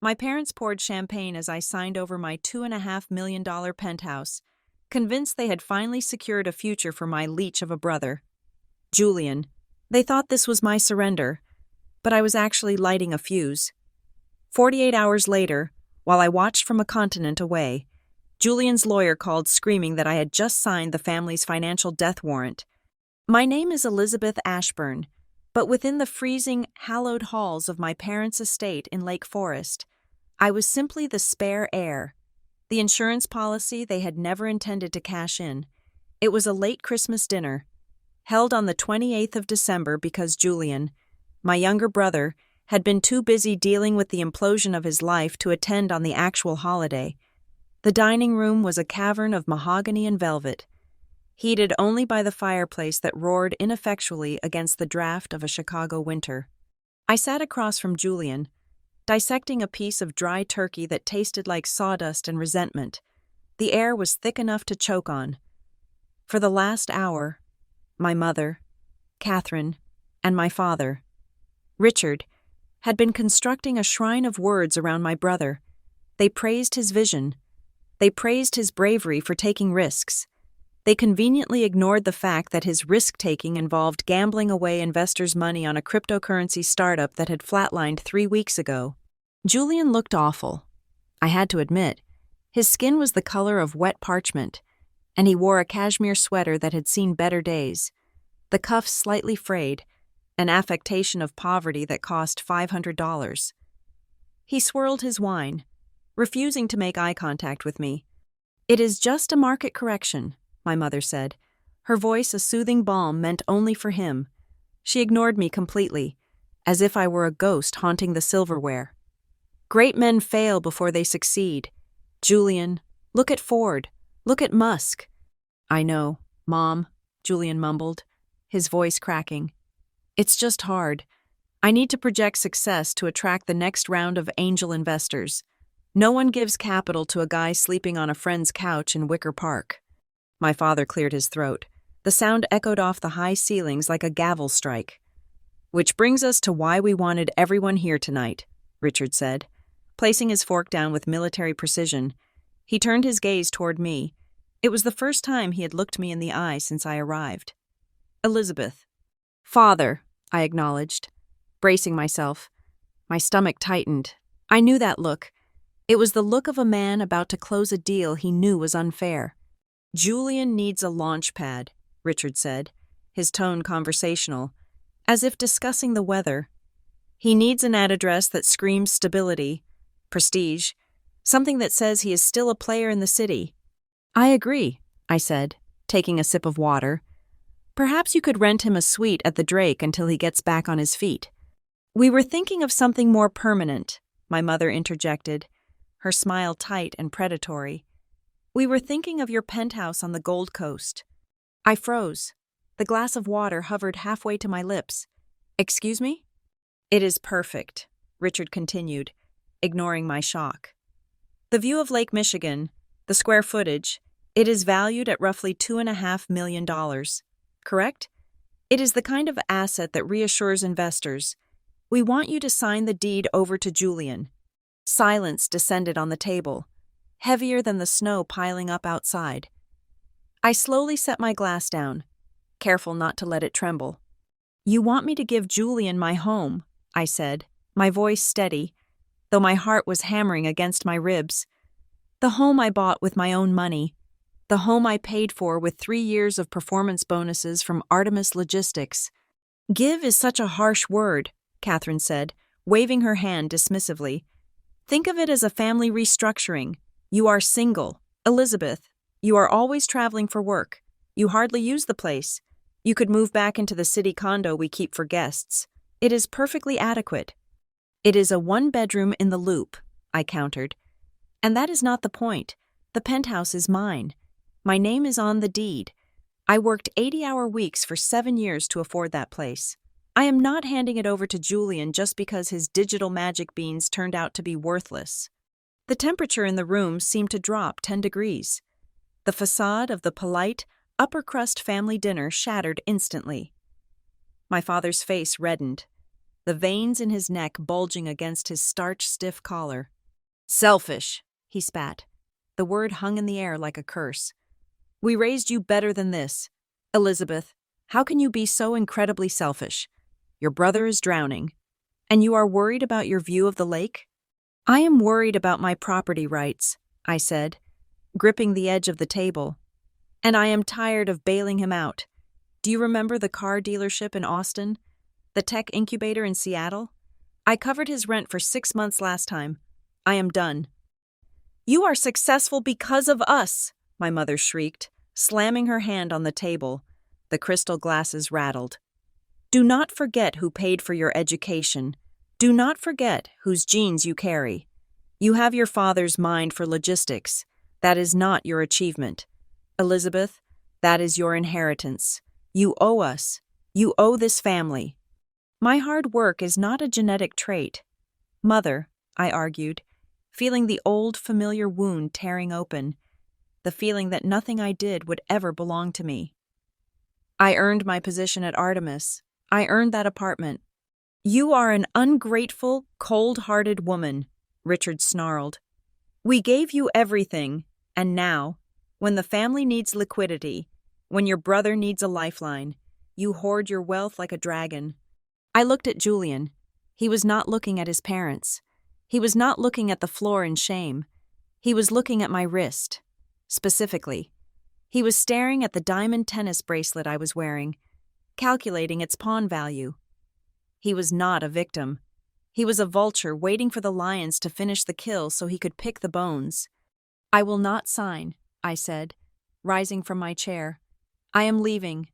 My parents poured champagne as I signed over my $2.5 million penthouse, convinced they had finally secured a future for my leech of a brother. Julian. They thought this was my surrender, but I was actually lighting a fuse. 48 hours later, while I watched from a continent away, Julian's lawyer called screaming that I had just signed the family's financial death warrant. My name is Elizabeth Ashburn, but within the freezing, hallowed halls of my parents' estate in Lake Forest, I was simply the spare heir, the insurance policy they had never intended to cash in. It was a late Christmas dinner, held on the 28th of December because Julian, my younger brother, had been too busy dealing with the implosion of his life to attend on the actual holiday. The dining room was a cavern of mahogany and velvet, heated only by the fireplace that roared ineffectually against the draft of a Chicago winter. I sat across from Julian, dissecting a piece of dry turkey that tasted like sawdust and resentment. The air was thick enough to choke on. For the last hour, my mother, Catherine, and my father, Richard, had been constructing a shrine of words around my brother. They praised his vision. They praised his bravery for taking risks. They conveniently ignored the fact that his risk-taking involved gambling away investors' money on a cryptocurrency startup that had flatlined 3 weeks ago. Julian looked awful. I had to admit, his skin was the color of wet parchment, and he wore a cashmere sweater that had seen better days, the cuffs slightly frayed, an affectation of poverty that cost $500. He swirled his wine, refusing to make eye contact with me. "It is just a market correction," my mother said, her voice a soothing balm meant only for him. She ignored me completely, as if I were a ghost haunting the silverware. "Great men fail before they succeed. Julian, look at Ford. Look at Musk." "I know, Mom," Julian mumbled, his voice cracking. "It's just hard. I need to project success to attract the next round of angel investors. No one gives capital to a guy sleeping on a friend's couch in Wicker Park." My father cleared his throat. The sound echoed off the high ceilings like a gavel strike. "Which brings us to why we wanted everyone here tonight," Richard said, placing his fork down with military precision. He turned his gaze toward me. It was the first time he had looked me in the eye since I arrived. "Elizabeth." "Father," I acknowledged, bracing myself. My stomach tightened. I knew that look. It was the look of a man about to close a deal he knew was unfair. "Julian needs a launch pad," Richard said, his tone conversational, as if discussing the weather. "He needs an ad address that screams stability, prestige, something that says he is still a player in the city." "I agree," I said, taking a sip of water. "Perhaps you could rent him a suite at the Drake until he gets back on his feet." "We were thinking of something more permanent," my mother interjected, her smile tight and predatory. "We were thinking of your penthouse on the Gold Coast." I froze. The glass of water hovered halfway to my lips. "Excuse me?" "It is perfect," Richard continued, ignoring my shock. "The view of Lake Michigan, the square footage, it is valued at roughly $2.5 million. Correct? It is the kind of asset that reassures investors. We want you to sign the deed over to Julian." Silence descended on the table, heavier than the snow piling up outside. I slowly set my glass down, careful not to let it tremble. "You want me to give Julian my home," I said, my voice steady, though my heart was hammering against my ribs. "The home I bought with my own money. The home I paid for with 3 years of performance bonuses from Artemis Logistics." "Give is such a harsh word," Catherine said, waving her hand dismissively. "Think of it as a family restructuring. You are single. Elizabeth, you are always traveling for work. You hardly use the place. You could move back into the city condo we keep for guests. It is perfectly adequate." "It is a 1-bedroom in the Loop," I countered. "And that is not the point. The penthouse is mine. My name is on the deed. I worked 80-hour weeks for 7 years to afford that place. I am not handing it over to Julian just because his digital magic beans turned out to be worthless." The temperature in the room seemed to drop 10 degrees. The facade of the polite, upper-crust family dinner shattered instantly. My father's face reddened. the veins in his neck bulging against his starch-stiff collar. "Selfish," he spat. The word hung in the air like a curse. "We raised you better than this. Elizabeth, how can you be so incredibly selfish? Your brother is drowning. And you are worried about your view of the lake?" "I am worried about my property rights," I said, gripping the edge of the table. "And I am tired of bailing him out. Do you remember the car dealership in Austin? The tech incubator in Seattle? I covered his rent for 6 months last time. I am done." "You are successful because of us," my mother shrieked, slamming her hand on the table. The crystal glasses rattled. "Do not forget who paid for your education. Do not forget whose genes you carry. You have your father's mind for logistics. That is not your achievement. Elizabeth, that is your inheritance. You owe us. You owe this family." "My hard work is not a genetic trait." "Mother," I argued, feeling the old familiar wound tearing open, the feeling that nothing I did would ever belong to me. "I earned my position at Artemis. I earned that apartment." "You are an ungrateful, cold-hearted woman," Richard snarled. "We gave you everything, and now, when the family needs liquidity, when your brother needs a lifeline, you hoard your wealth like a dragon." I looked at Julian. He was not looking at his parents. He was not looking at the floor in shame. He was looking at my wrist. Specifically, he was staring at the diamond tennis bracelet I was wearing, calculating its pawn value. He was not a victim. He was a vulture waiting for the lions to finish the kill so he could pick the bones. "I will not sign," I said, rising from my chair. "I am leaving."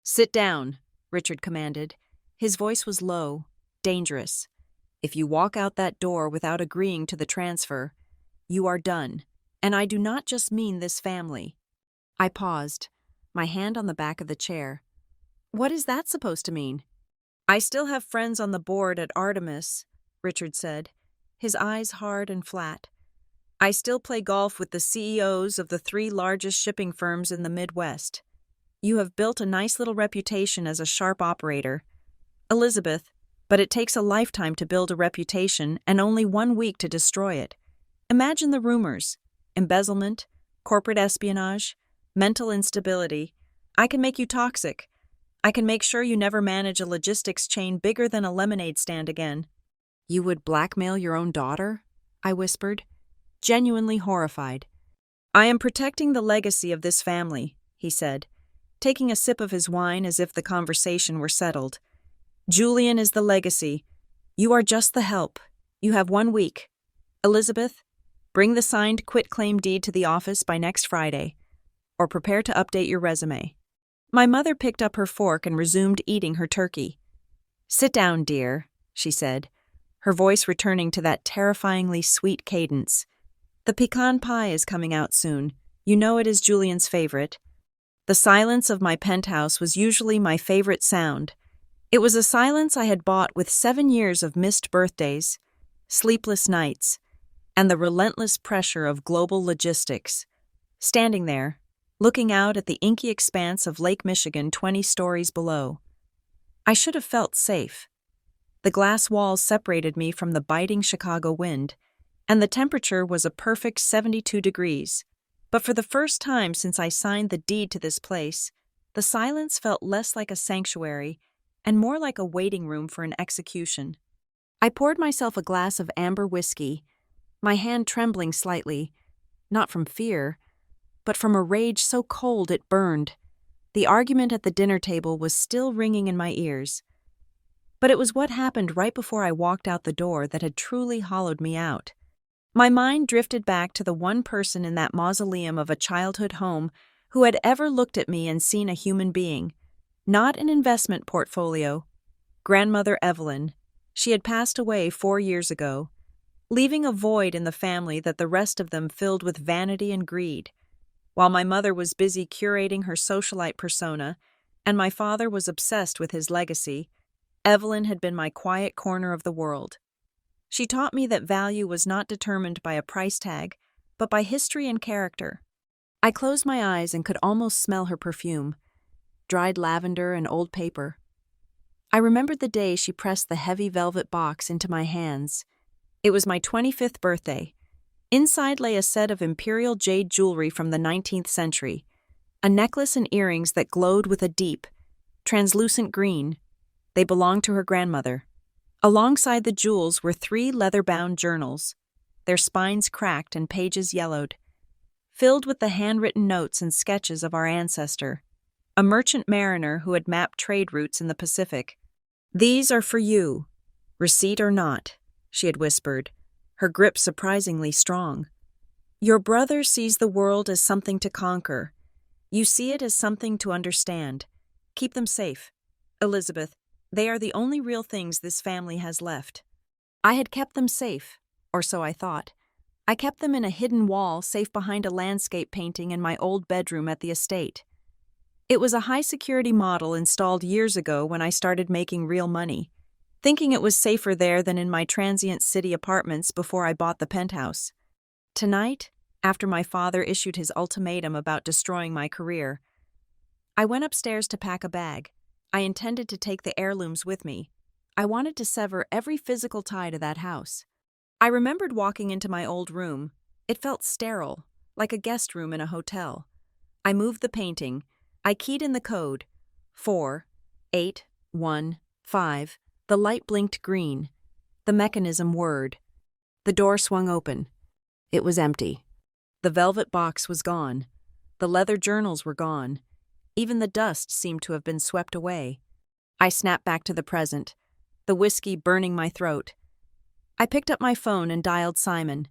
"Sit down," Richard commanded. His voice was low, dangerous. "If you walk out that door without agreeing to the transfer, you are done, and I do not just mean this family." I paused, my hand on the back of the chair. "What is that supposed to mean?" "I still have friends on the board at Artemis," Richard said, his eyes hard and flat. "I still play golf with the CEOs of the 3 largest shipping firms in the Midwest. You have built a nice little reputation as a sharp operator, Elizabeth, but it takes a lifetime to build a reputation and only 1 week to destroy it. Imagine the rumors: embezzlement, corporate espionage, mental instability. I can make you toxic. I can make sure you never manage a logistics chain bigger than a lemonade stand again." "You would blackmail your own daughter?" I whispered, genuinely horrified. "I am protecting the legacy of this family," he said, taking a sip of his wine as if the conversation were settled. "Julian is the legacy. You are just the help. You have 1 week. Elizabeth, bring the signed quitclaim deed to the office by next Friday, or prepare to update your resume." My mother picked up her fork and resumed eating her turkey. "Sit down, dear," she said, her voice returning to that terrifyingly sweet cadence. "The pecan pie is coming out soon. You know it is Julian's favorite." The silence of my penthouse was usually my favorite sound. It was a silence I had bought with 7 years of missed birthdays, sleepless nights, and the relentless pressure of global logistics. Standing there, looking out at the inky expanse of Lake Michigan 20 stories below. I should have felt safe. The glass walls separated me from the biting Chicago wind, and the temperature was a perfect 72 degrees. But for the first time since I signed the deed to this place, the silence felt less like a sanctuary and more like a waiting room for an execution. I poured myself a glass of amber whiskey, my hand trembling slightly, not from fear, but from a rage so cold it burned. The argument at the dinner table was still ringing in my ears. But it was what happened right before I walked out the door that had truly hollowed me out. My mind drifted back to the one person in that mausoleum of a childhood home who had ever looked at me and seen a human being, not an investment portfolio. Grandmother Evelyn. She had passed away 4 years ago, leaving a void in the family that the rest of them filled with vanity and greed. While my mother was busy curating her socialite persona, and my father was obsessed with his legacy, Evelyn had been my quiet corner of the world. She taught me that value was not determined by a price tag, but by history and character. I closed my eyes and could almost smell her perfume, dried lavender and old paper. I remembered the day she pressed the heavy velvet box into my hands. It was my 25th birthday. Inside lay a set of imperial jade jewelry from the 19th century, a necklace and earrings that glowed with a deep, translucent green. They belonged to her grandmother. Alongside the jewels were 3 leather-bound journals, their spines cracked and pages yellowed, filled with the handwritten notes and sketches of our ancestor, a merchant mariner who had mapped trade routes in the Pacific. "These are for you, receipt or not," she had whispered, her grip surprisingly strong. "Your brother sees the world as something to conquer. You see it as something to understand. Keep them safe. Elizabeth, they are the only real things this family has left." I had kept them safe, or so I thought. I kept them in a hidden wall safe behind a landscape painting in my old bedroom at the estate. It was a high-security model installed years ago when I started making real money, thinking it was safer there than in my transient city apartments before I bought the penthouse. Tonight, after my father issued his ultimatum about destroying my career, I went upstairs to pack a bag. I intended to take the heirlooms with me. I wanted to sever every physical tie to that house. I remembered walking into my old room. It felt sterile, like a guest room in a hotel. I moved the painting. I keyed in the code, 4815. The light blinked green. The mechanism whirred. The door swung open. It was empty. The velvet box was gone. The leather journals were gone. Even the dust seemed to have been swept away. I snapped back to the present, the whiskey burning my throat. I picked up my phone and dialed Simon.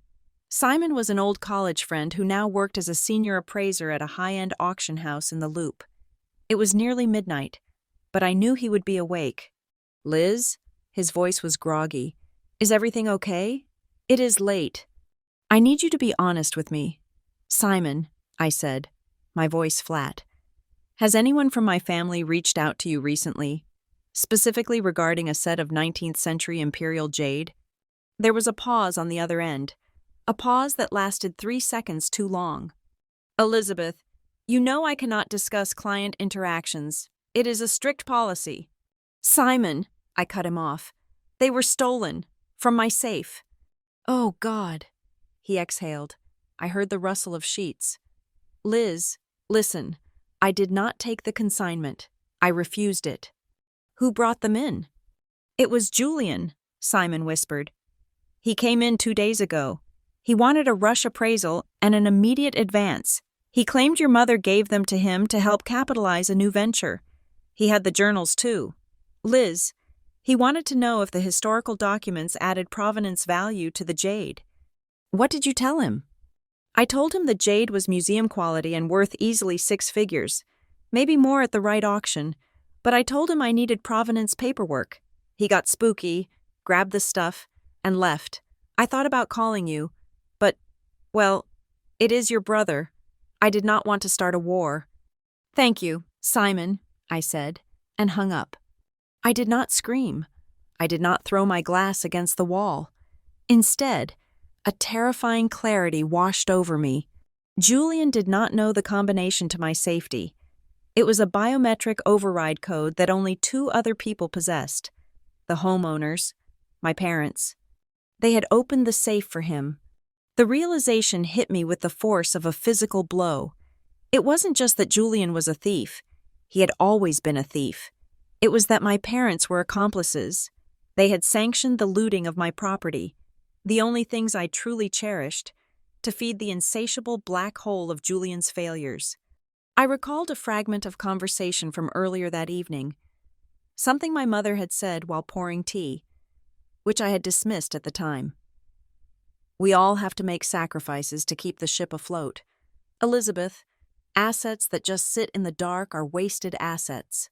Simon was an old college friend who now worked as a senior appraiser at a high-end auction house in the Loop. It was nearly midnight, but I knew he would be awake. "Liz?" His voice was groggy. "Is everything okay? It is late. I need you to be honest with me." "Simon," I said, my voice flat. "Has anyone from my family reached out to you recently, specifically regarding a set of 19th century imperial jade?" There was a pause on the other end, a pause that lasted 3 seconds too long. "Elizabeth, you know I cannot discuss client interactions. It is a strict policy." "Simon," I cut him off. "They were stolen. From my safe." "Oh, God," he exhaled. I heard the rustle of sheets. "Liz, listen. I did not take the consignment. I refused it." "Who brought them in?" "It was Julian," Simon whispered. "He came in 2 days ago. He wanted a rush appraisal and an immediate advance. He claimed your mother gave them to him to help capitalize a new venture. He had the journals too. Liz, he wanted to know if the historical documents added provenance value to the jade." "What did you tell him?" "I told him the jade was museum quality and worth easily 6 figures, maybe more at the right auction, but I told him I needed provenance paperwork. He got spooky, grabbed the stuff, and left. I thought about calling you, but, well, it is your brother. I did not want to start a war." "Thank you, Simon," I said, and hung up. I did not scream. I did not throw my glass against the wall. Instead, a terrifying clarity washed over me. Julian did not know the combination to my safety. It was a biometric override code that only 2 other people possessed: the homeowners, my parents. They had opened the safe for him. The realization hit me with the force of a physical blow. It wasn't just that Julian was a thief. He had always been a thief. It was that my parents were accomplices. They had sanctioned the looting of my property, the only things I truly cherished, to feed the insatiable black hole of Julian's failures. I recalled a fragment of conversation from earlier that evening, something my mother had said while pouring tea, which I had dismissed at the time. "We all have to make sacrifices to keep the ship afloat. Elizabeth, assets that just sit in the dark are wasted assets."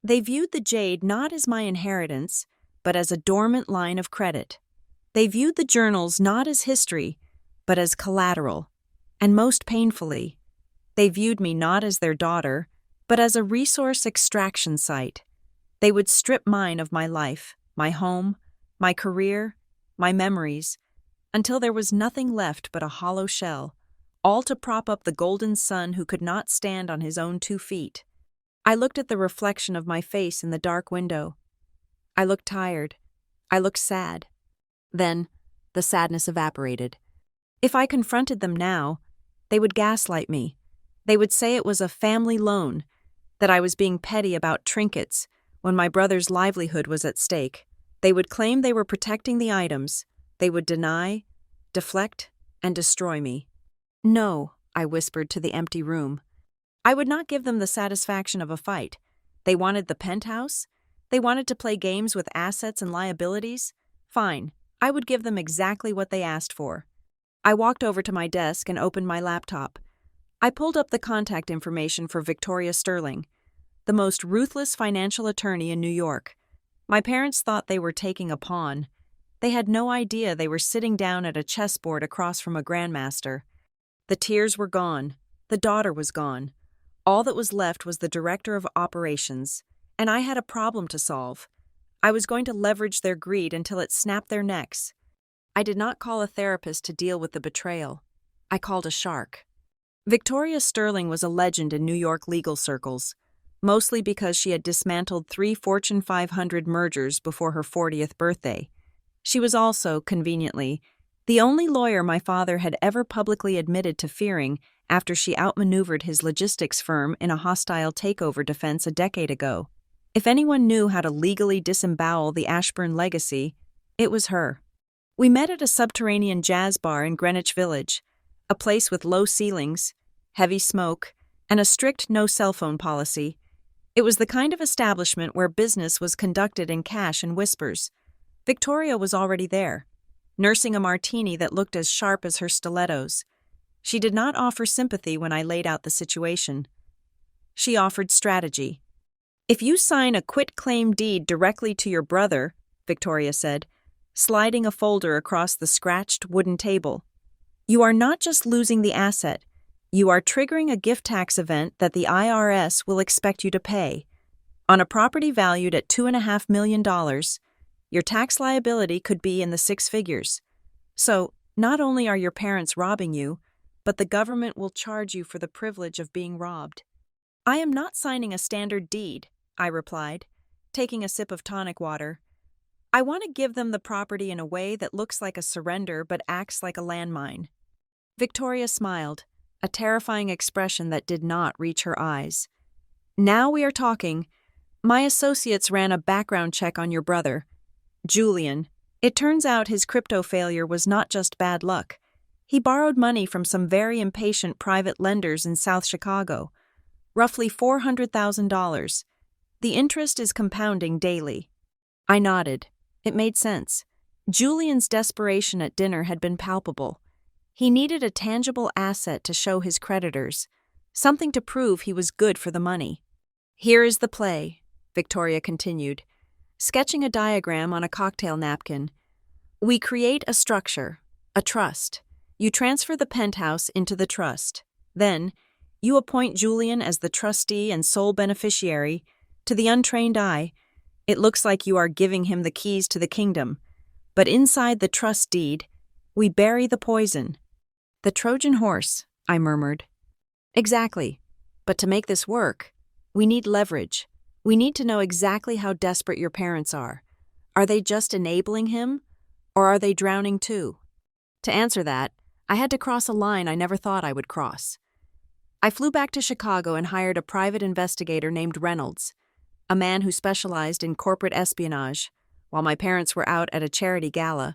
They viewed the jade not as my inheritance, but as a dormant line of credit. They viewed the journals not as history, but as collateral. And most painfully, they viewed me not as their daughter, but as a resource extraction site. They would strip mine of my life, my home, my career, my memories, until there was nothing left but a hollow shell, all to prop up the golden son who could not stand on his own 2 feet. I looked at the reflection of my face in the dark window. I looked tired. I looked sad. Then, the sadness evaporated. If I confronted them now, they would gaslight me. They would say it was a family loan, that I was being petty about trinkets when my brother's livelihood was at stake. They would claim they were protecting the items. They would deny, deflect, and destroy me. No, I whispered to the empty room. I would not give them the satisfaction of a fight. They wanted the penthouse? They wanted to play games with assets and liabilities? Fine, I would give them exactly what they asked for. I walked over to my desk and opened my laptop. I pulled up the contact information for Victoria Sterling, the most ruthless financial attorney in New York. My parents thought they were taking a pawn. They had no idea they were sitting down at a chessboard across from a grandmaster. The tears were gone. The daughter was gone. All that was left was the director of operations, and I had a problem to solve. I was going to leverage their greed until it snapped their necks. I did not call a therapist to deal with the betrayal. I called a shark. Victoria Sterling was a legend in New York legal circles, mostly because she had dismantled 3 Fortune 500 mergers before her 40th birthday. She was also, conveniently, the only lawyer my father had ever publicly admitted to fearing after she outmaneuvered his logistics firm in a hostile takeover defense a decade ago. If anyone knew how to legally disembowel the Ashburn legacy, it was her. We met at a subterranean jazz bar in Greenwich Village, a place with low ceilings, heavy smoke, and a strict no cell phone policy. It was the kind of establishment where business was conducted in cash and whispers. Victoria was already there, nursing a martini that looked as sharp as her stilettos. She did not offer sympathy when I laid out the situation. She offered strategy. "If you sign a quitclaim deed directly to your brother," Victoria said, sliding a folder across the scratched wooden table, "you are not just losing the asset, you are triggering a gift tax event that the IRS will expect you to pay. On a property valued at $2.5 million, your tax liability could be in the 6 figures. So, not only are your parents robbing you, but the government will charge you for the privilege of being robbed." "I am not signing a standard deed," I replied, taking a sip of tonic water. "I want to give them the property in a way that looks like a surrender but acts like a landmine." Victoria smiled, a terrifying expression that did not reach her eyes. "Now we are talking. My associates ran a background check on your brother, Julian. It turns out his crypto failure was not just bad luck. He borrowed money from some very impatient private lenders in South Chicago, roughly $400,000. The interest is compounding daily." I nodded. It made sense. Julian's desperation at dinner had been palpable. He needed a tangible asset to show his creditors, something to prove he was good for the money. "Here is the play," Victoria continued, sketching a diagram on a cocktail napkin. "We create a structure, a trust. You transfer the penthouse into the trust. Then, you appoint Julian as the trustee and sole beneficiary. To the untrained eye, it looks like you are giving him the keys to the kingdom. But inside the trust deed, we bury the poison." "The Trojan horse," I murmured. "Exactly. But to make this work, we need leverage. We need to know exactly how desperate your parents are. Are they just enabling him, or are they drowning too?" To answer that, I had to cross a line I never thought I would cross. I flew back to Chicago and hired a private investigator named Reynolds, a man who specialized in corporate espionage, while my parents were out at a charity gala,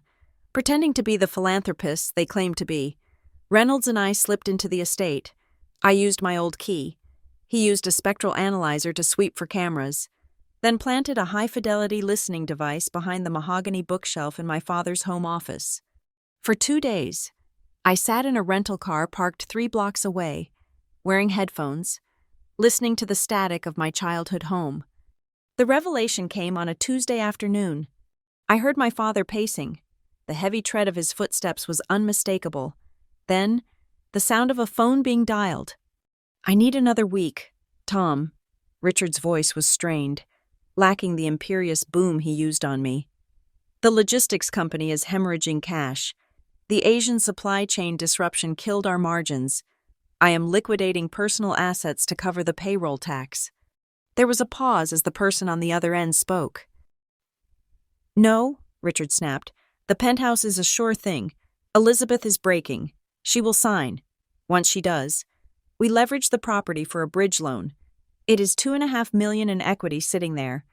pretending to be the philanthropists they claimed to be. Reynolds and I slipped into the estate. I used my old key. He used a spectral analyzer to sweep for cameras, then planted a high-fidelity listening device behind the mahogany bookshelf in my father's home office. For 2 days, I sat in a rental car parked 3 blocks away, wearing headphones, listening to the static of my childhood home. The revelation came on a Tuesday afternoon. I heard my father pacing. The heavy tread of his footsteps was unmistakable. Then, the sound of a phone being dialed. "I need another week, Tom." Richard's voice was strained, lacking the imperious boom he used on me. "The logistics company is hemorrhaging cash. The Asian supply chain disruption killed our margins. I am liquidating personal assets to cover the payroll tax." There was a pause as the person on the other end spoke. No, Richard snapped. The penthouse is a sure thing. Elizabeth is breaking. She will sign. Once she does, we leverage the property for a bridge loan. It is $2.5 million in equity sitting there.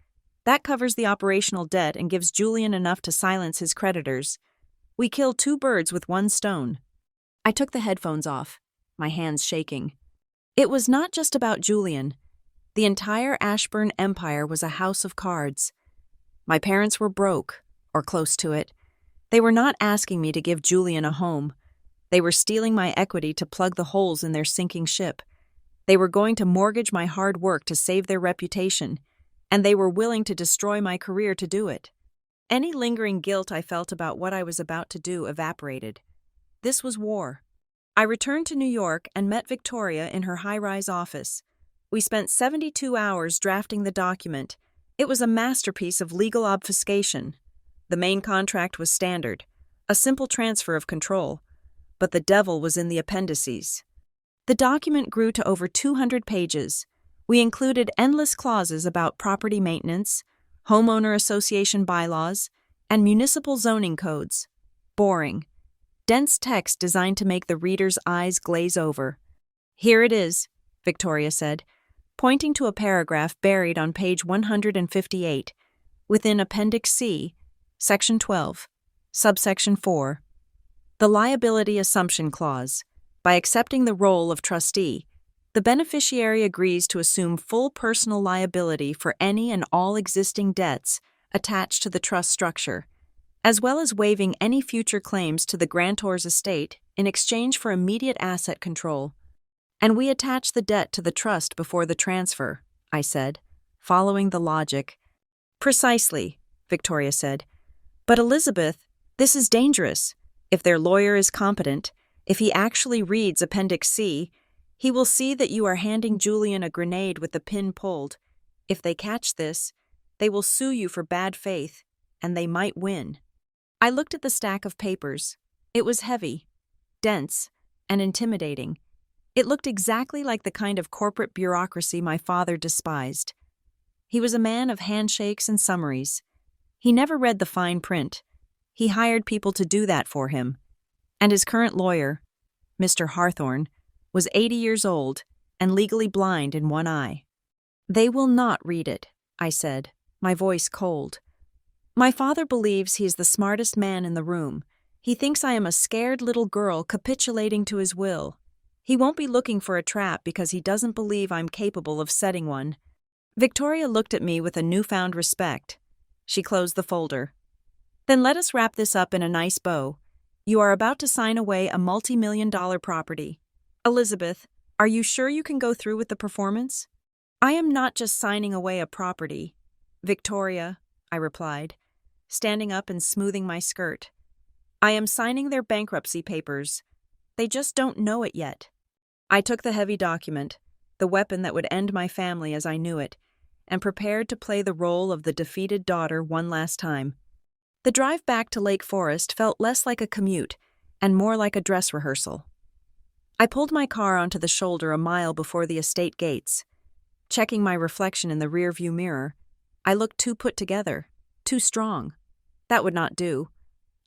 That covers the operational debt and gives Julian enough to silence his creditors. We kill two birds with one stone. I took the headphones off, my hands shaking. It was not just about Julian. The entire Ashburn empire was a house of cards. My parents were broke, or close to it. They were not asking me to give Julian a home. They were stealing my equity to plug the holes in their sinking ship. They were going to mortgage my hard work to save their reputation, and they were willing to destroy my career to do it. Any lingering guilt I felt about what I was about to do evaporated. This was war. I returned to New York and met Victoria in her high-rise office. We spent 72 hours drafting the document. It was a masterpiece of legal obfuscation. The main contract was standard, a simple transfer of control, but the devil was in the appendices. The document grew to over 200 pages. We included endless clauses about property maintenance, homeowner association bylaws, and municipal zoning codes. Boring. Dense text designed to make the reader's eyes glaze over. Here it is, Victoria said, pointing to a paragraph buried on page 158, within Appendix C, Section 12, Subsection 4. The Liability Assumption Clause. By accepting the role of trustee, the beneficiary agrees to assume full personal liability for any and all existing debts attached to the trust structure, as well as waiving any future claims to the grantor's estate in exchange for immediate asset control. And we attach the debt to the trust before the transfer, I said, following the logic. Precisely, Victoria said. But Elizabeth, this is dangerous. If their lawyer is competent, if he actually reads Appendix C, he will see that you are handing Julian a grenade with the pin pulled. If they catch this, they will sue you for bad faith, and they might win. I looked at the stack of papers. It was heavy, dense, and intimidating. It looked exactly like the kind of corporate bureaucracy my father despised. He was a man of handshakes and summaries. He never read the fine print. He hired people to do that for him. And his current lawyer, Mr. Hawthorne, was 80 years old and legally blind in one eye. They will not read it, I said, my voice cold. My father believes he is the smartest man in the room. He thinks I am a scared little girl capitulating to his will. He won't be looking for a trap because he doesn't believe I'm capable of setting one. Victoria looked at me with a newfound respect. She closed the folder. Then let us wrap this up in a nice bow. You are about to sign away a multi-million-dollar property. Elizabeth, are you sure you can go through with the performance? I am not just signing away a property. Victoria, I replied, standing up and smoothing my skirt. I am signing their bankruptcy papers. They just don't know it yet. I took the heavy document, the weapon that would end my family as I knew it, and prepared to play the role of the defeated daughter one last time. The drive back to Lake Forest felt less like a commute and more like a dress rehearsal. I pulled my car onto the shoulder a mile before the estate gates. Checking my reflection in the rearview mirror, I looked too put together, too strong. That would not do.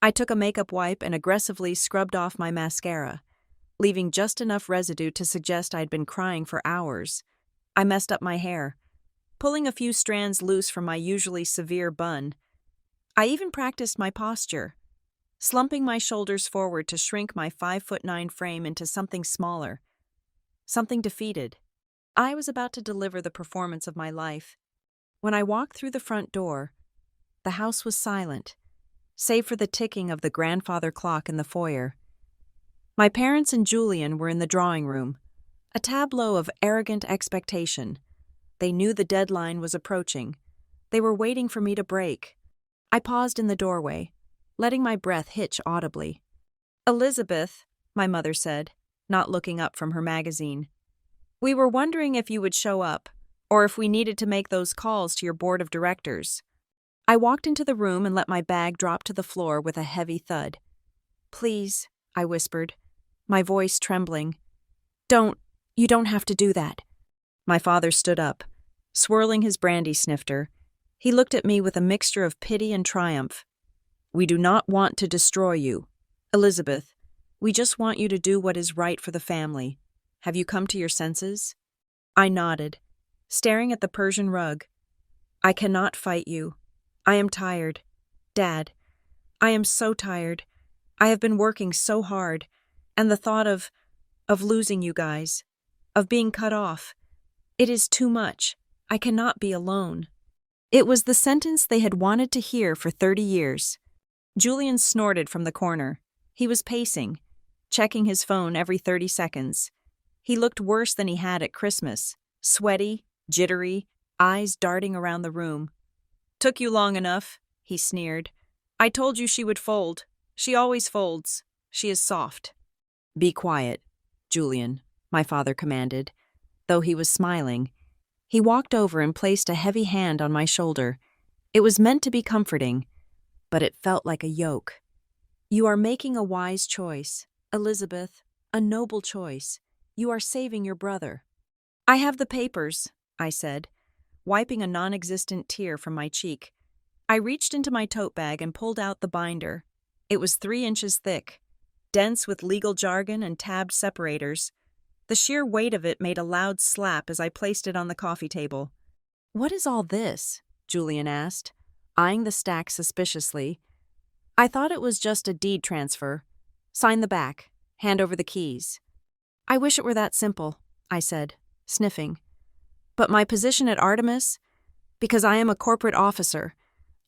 I took a makeup wipe and aggressively scrubbed off my mascara, leaving just enough residue to suggest I'd been crying for hours. I messed up my hair, pulling a few strands loose from my usually severe bun. I even practiced my posture, slumping my shoulders forward to shrink my 5'9" frame into something smaller, something defeated. I was about to deliver the performance of my life. When I walked through the front door, the house was silent, save for the ticking of the grandfather clock in the foyer. My parents and Julian were in the drawing room, a tableau of arrogant expectation. They knew the deadline was approaching. They were waiting for me to break. I paused in the doorway, letting my breath hitch audibly. Elizabeth, my mother said, not looking up from her magazine. We were wondering if you would show up, or if we needed to make those calls to your board of directors. I walked into the room and let my bag drop to the floor with a heavy thud. Please, I whispered, my voice trembling. You don't have to do that. My father stood up, swirling his brandy snifter. He looked at me with a mixture of pity and triumph. "We do not want to destroy you, Elizabeth. We just want you to do what is right for the family. Have you come to your senses?" I nodded, staring at the Persian rug. "I cannot fight you. I am tired. Dad, I am so tired. I have been working so hard, and the thought of losing you guys, of being cut off, it is too much. I cannot be alone." It was the sentence they had wanted to hear for 30 years. Julian snorted from the corner. He was pacing, checking his phone every 30 seconds. He looked worse than he had at Christmas, sweaty, jittery, eyes darting around the room. "Took you long enough," he sneered. "I told you she would fold. She always folds. She is soft." "Be quiet, Julian," my father commanded. Though he was smiling, he walked over and placed a heavy hand on my shoulder. It was meant to be comforting, but it felt like a yoke. "You are making a wise choice, Elizabeth, a noble choice. You are saving your brother." "I have the papers," I said, wiping a non-existent tear from my cheek. I reached into my tote bag and pulled out the binder. It was 3 inches thick, dense with legal jargon and tabbed separators. The sheer weight of it made a loud slap as I placed it on the coffee table. "What is all this?" Julian asked, eyeing the stack suspiciously. "I thought it was just a deed transfer. Sign the back, hand over the keys." "I wish it were that simple," I said, sniffing. "But my position at Artemis? Because I am a corporate officer.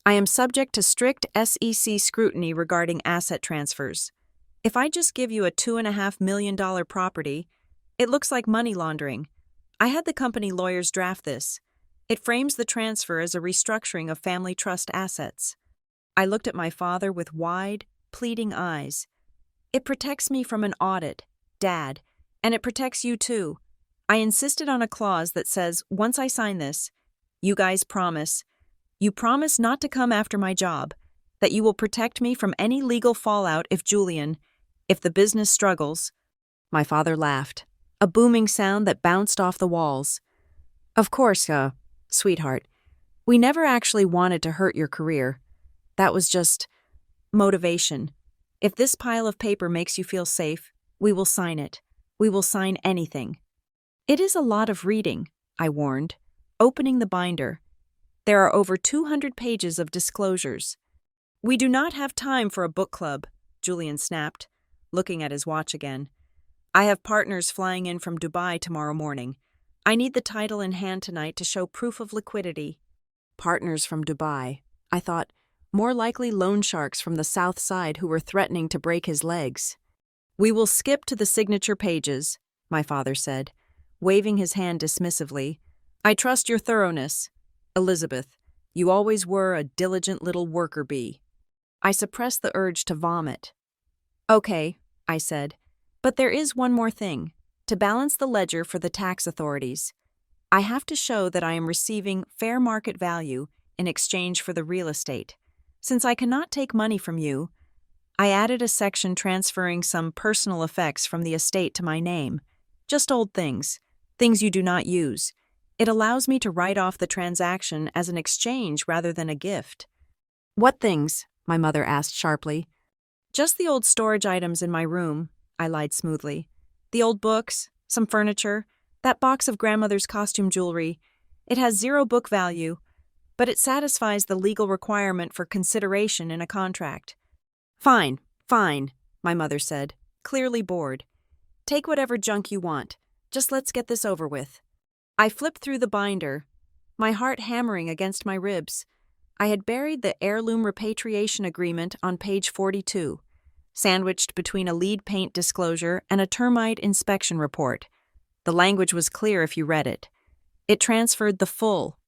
I am subject to strict SEC scrutiny regarding asset transfers. If I just give you a $2.5 million property, it looks like money laundering. I had the company lawyers draft this. It frames the transfer as a restructuring of family trust assets." I looked at my father with wide, pleading eyes. "It protects me from an audit, Dad, and it protects you too. I insisted on a clause that says, once I sign this, you guys promise. You promise not to come after my job, that you will protect me from any legal fallout if the business struggles." My father laughed, a booming sound that bounced off the walls. "Of course, sweetheart. We never actually wanted to hurt your career. That was just motivation. If this pile of paper makes you feel safe, we will sign it. We will sign anything." "It is a lot of reading," I warned, opening the binder. "There are over 200 pages of disclosures." "We do not have time for a book club," Julian snapped, looking at his watch again. "I have partners flying in from Dubai tomorrow morning. I need the title in hand tonight to show proof of liquidity." Partners from Dubai, I thought, more likely loan sharks from the South Side who were threatening to break his legs. "We will skip to the signature pages," my father said, waving his hand dismissively. "I trust your thoroughness. Elizabeth, you always were a diligent little worker bee." I suppressed the urge to vomit. "Okay," I said, "but there is one more thing. To balance the ledger for the tax authorities, I have to show that I am receiving fair market value in exchange for the real estate. Since I cannot take money from you, I added a section transferring some personal effects from the estate to my name. Just old things you do not use. It allows me to write off the transaction as an exchange rather than a gift." "What things?" my mother asked sharply. "Just the old storage items in my room," I lied smoothly. "The old books, some furniture, that box of grandmother's costume jewelry. It has 0 book value, but it satisfies the legal requirement for consideration in a contract." Fine, my mother said, clearly bored. "Take whatever junk you want. Just let's get this over with." I flipped through the binder, my heart hammering against my ribs. I had buried the heirloom repatriation agreement on page 42, sandwiched between a lead paint disclosure and a termite inspection report. The language was clear if you read it. It transferred the full,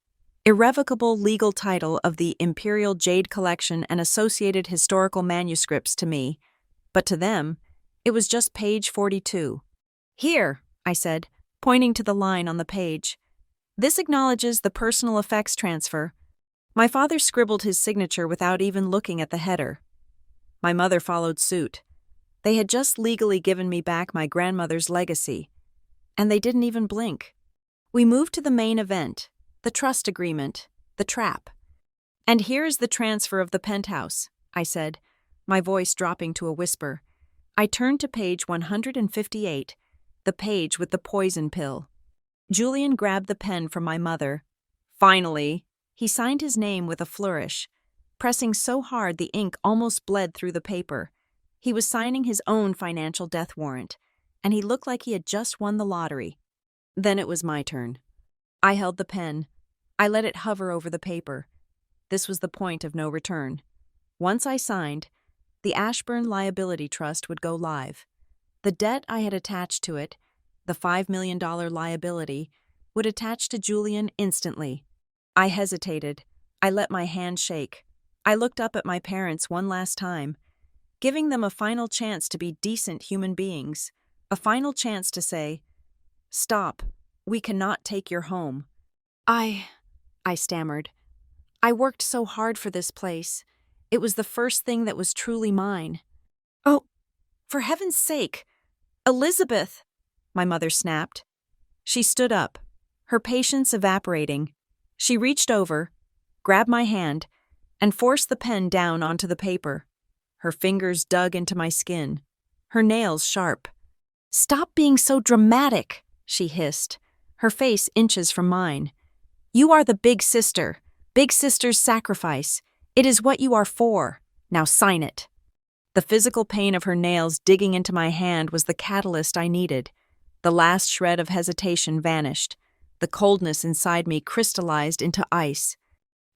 irrevocable legal title of the Imperial Jade Collection and associated historical manuscripts to me, but to them, it was just page 42. "Here," I said, pointing to the line on the page. "This acknowledges the personal effects transfer." My father scribbled his signature without even looking at the header. My mother followed suit. They had just legally given me back my grandmother's legacy, and they didn't even blink. We moved to the main event, the trust agreement, the trap. "And here is the transfer of the penthouse," I said, my voice dropping to a whisper. I turned to page 158, the page with the poison pill. Julian grabbed the pen from my mother. Finally, he signed his name with a flourish, pressing so hard the ink almost bled through the paper. He was signing his own financial death warrant, and he looked like he had just won the lottery. Then it was my turn. I held the pen. I let it hover over the paper. This was the point of no return. Once I signed, the Ashburn Liability Trust would go live. The debt I had attached to it, the $5 million liability, would attach to Julian instantly. I hesitated. I let my hand shake. I looked up at my parents one last time, giving them a final chance to be decent human beings, a final chance to say, "Stop, we cannot take your home." I stammered. I worked so hard for this place. It was the first thing that was truly mine. "Oh, for heaven's sake, Elizabeth," my mother snapped. She stood up, her patience evaporating. She reached over, grabbed my hand, and forced the pen down onto the paper. Her fingers dug into my skin, her nails sharp. "Stop being so dramatic," she hissed, her face inches from mine. "You are the big sister, big sister's sacrifice. It is what you are for. Now sign it." The physical pain of her nails digging into my hand was the catalyst I needed. The last shred of hesitation vanished. The coldness inside me crystallized into ice.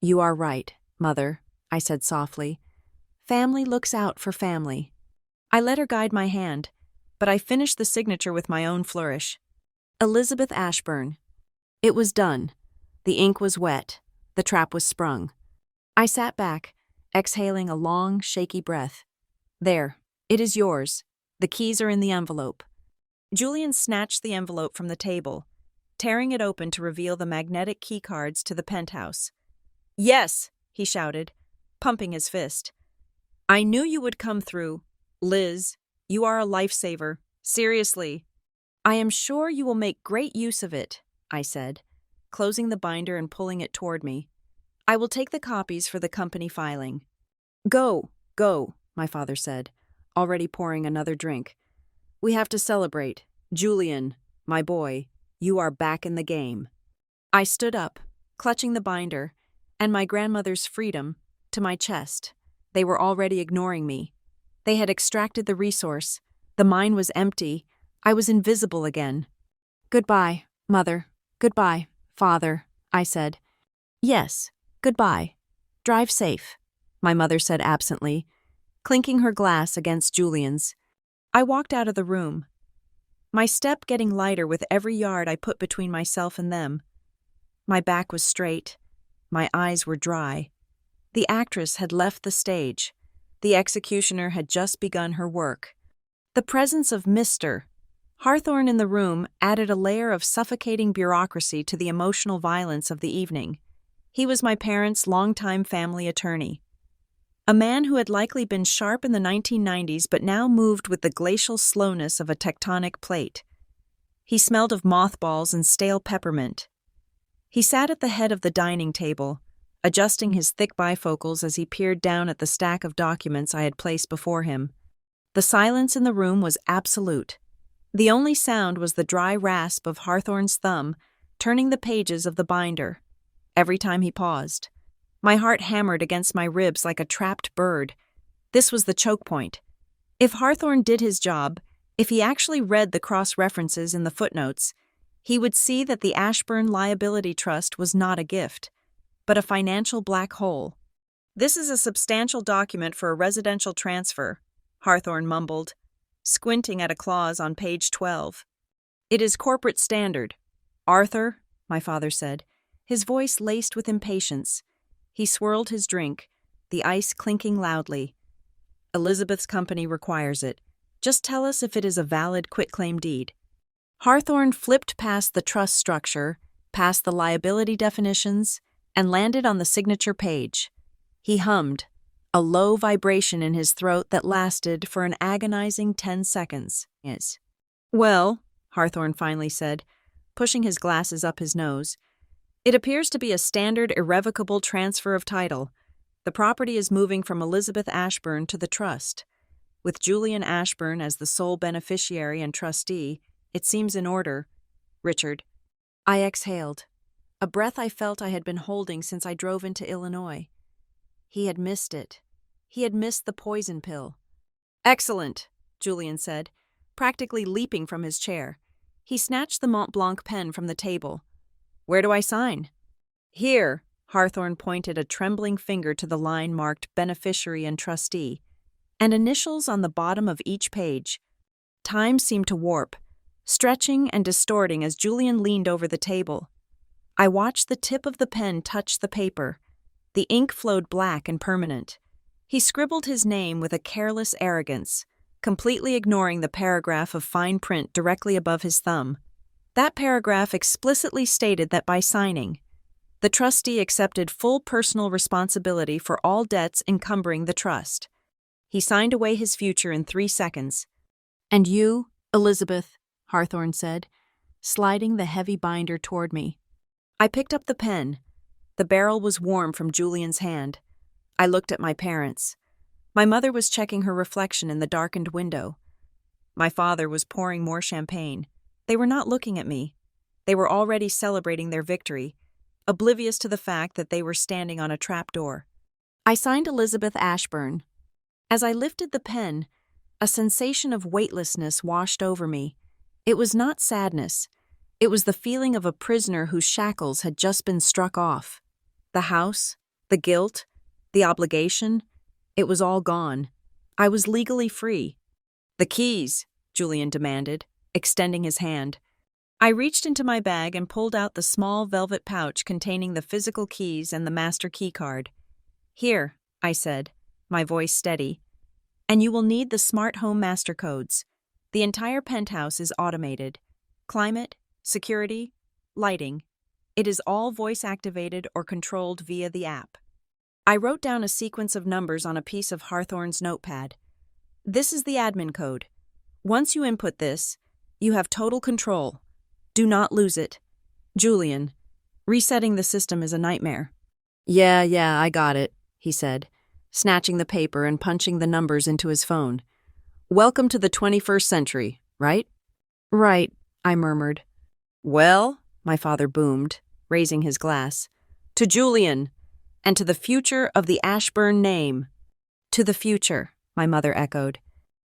"You are right, Mother," I said softly. "Family looks out for family." I let her guide my hand, but I finished the signature with my own flourish. Elizabeth Ashburn. It was done. The ink was wet. The trap was sprung. I sat back, exhaling a long, shaky breath. "There, it is yours. The keys are in the envelope." Julian snatched the envelope from the table, tearing it open to reveal the magnetic key cards to the penthouse. "Yes," he shouted, pumping his fist. "I knew you would come through. Liz, you are a lifesaver. Seriously." "I am sure you will make great use of it," I said, closing the binder and pulling it toward me. "I will take the copies for the company filing." Go, my father said, already pouring another drink. "We have to celebrate. Julian, my boy, you are back in the game." I stood up, clutching the binder, and my grandmother's freedom, to my chest. They were already ignoring me. They had extracted the resource. The mine was empty. I was invisible again. "Goodbye, Mother. Goodbye, Father," I said. "Yes, goodbye. Drive safe," my mother said absently, clinking her glass against Julian's. I walked out of the room, my step getting lighter with every yard I put between myself and them. My back was straight. My eyes were dry. The actress had left the stage. The executioner had just begun her work. The presence of Mr. Hawthorne in the room added a layer of suffocating bureaucracy to the emotional violence of the evening. He was my parents' longtime family attorney. A man who had likely been sharp in the 1990s but now moved with the glacial slowness of a tectonic plate. He smelled of mothballs and stale peppermint. He sat at the head of the dining table, adjusting his thick bifocals as he peered down at the stack of documents I had placed before him. The silence in the room was absolute. The only sound was the dry rasp of Hawthorne's thumb turning the pages of the binder. Every time he paused, my heart hammered against my ribs like a trapped bird. This was the choke point. If Hawthorne did his job, if he actually read the cross-references in the footnotes, he would see that the Ashburn Liability Trust was not a gift, but a financial black hole. "This is a substantial document for a residential transfer," Hawthorne mumbled, squinting at a clause on page 12. "It is corporate standard." "Arthur," my father said, his voice laced with impatience. He swirled his drink, the ice clinking loudly. "Elizabeth's company requires it. Just tell us if it is a valid quitclaim deed." Hawthorne flipped past the trust structure, past the liability definitions, and landed on the signature page. He hummed, a low vibration in his throat that lasted for an agonizing 10 seconds. "Well," Hawthorne finally said, pushing his glasses up his nose, "it appears to be a standard irrevocable transfer of title. The property is moving from Elizabeth Ashburn to the trust. With Julian Ashburn as the sole beneficiary and trustee, it seems in order. Richard. I exhaled, a breath I felt I had been holding since I drove into Illinois. He had missed it. He had missed the poison pill. Excellent, Julian said, practically leaping from his chair. He snatched the Mont Blanc pen from the table. Where do I sign? Here, Hawthorne pointed a trembling finger to the line marked beneficiary and trustee, and initials on the bottom of each page. Time seemed to warp, stretching and distorting as Julian leaned over the table. I watched the tip of the pen touch the paper. The ink flowed black and permanent. He scribbled his name with a careless arrogance, completely ignoring the paragraph of fine print directly above his thumb. That paragraph explicitly stated that by signing, the trustee accepted full personal responsibility for all debts encumbering the trust. He signed away his future in 3 seconds. And you, Elizabeth, Hawthorne said, sliding the heavy binder toward me. I picked up the pen. The barrel was warm from Julian's hand. I looked at my parents. My mother was checking her reflection in the darkened window. My father was pouring more champagne. They were not looking at me. They were already celebrating their victory, oblivious to the fact that they were standing on a trapdoor. I signed Elizabeth Ashburn. As I lifted the pen, a sensation of weightlessness washed over me. It was not sadness. It was the feeling of a prisoner whose shackles had just been struck off. The house, the guilt, the obligation, it was all gone. I was legally free. The keys, Julian demanded, extending his hand. I reached into my bag and pulled out the small velvet pouch containing the physical keys and the master key card. Here, I said, my voice steady. And you will need the smart home master codes. The entire penthouse is automated. Climate, security, lighting. It is all voice-activated or controlled via the app. I wrote down a sequence of numbers on a piece of Hawthorne's notepad. This is the admin code. Once you input this, you have total control. Do not lose it. Julian, resetting the system is a nightmare. Yeah, I got it, he said, snatching the paper and punching the numbers into his phone. Welcome to the 21st century, right? Right, I murmured. Well, my father boomed, raising his glass. To Julian, and to the future of the Ashburn name. To the future, my mother echoed.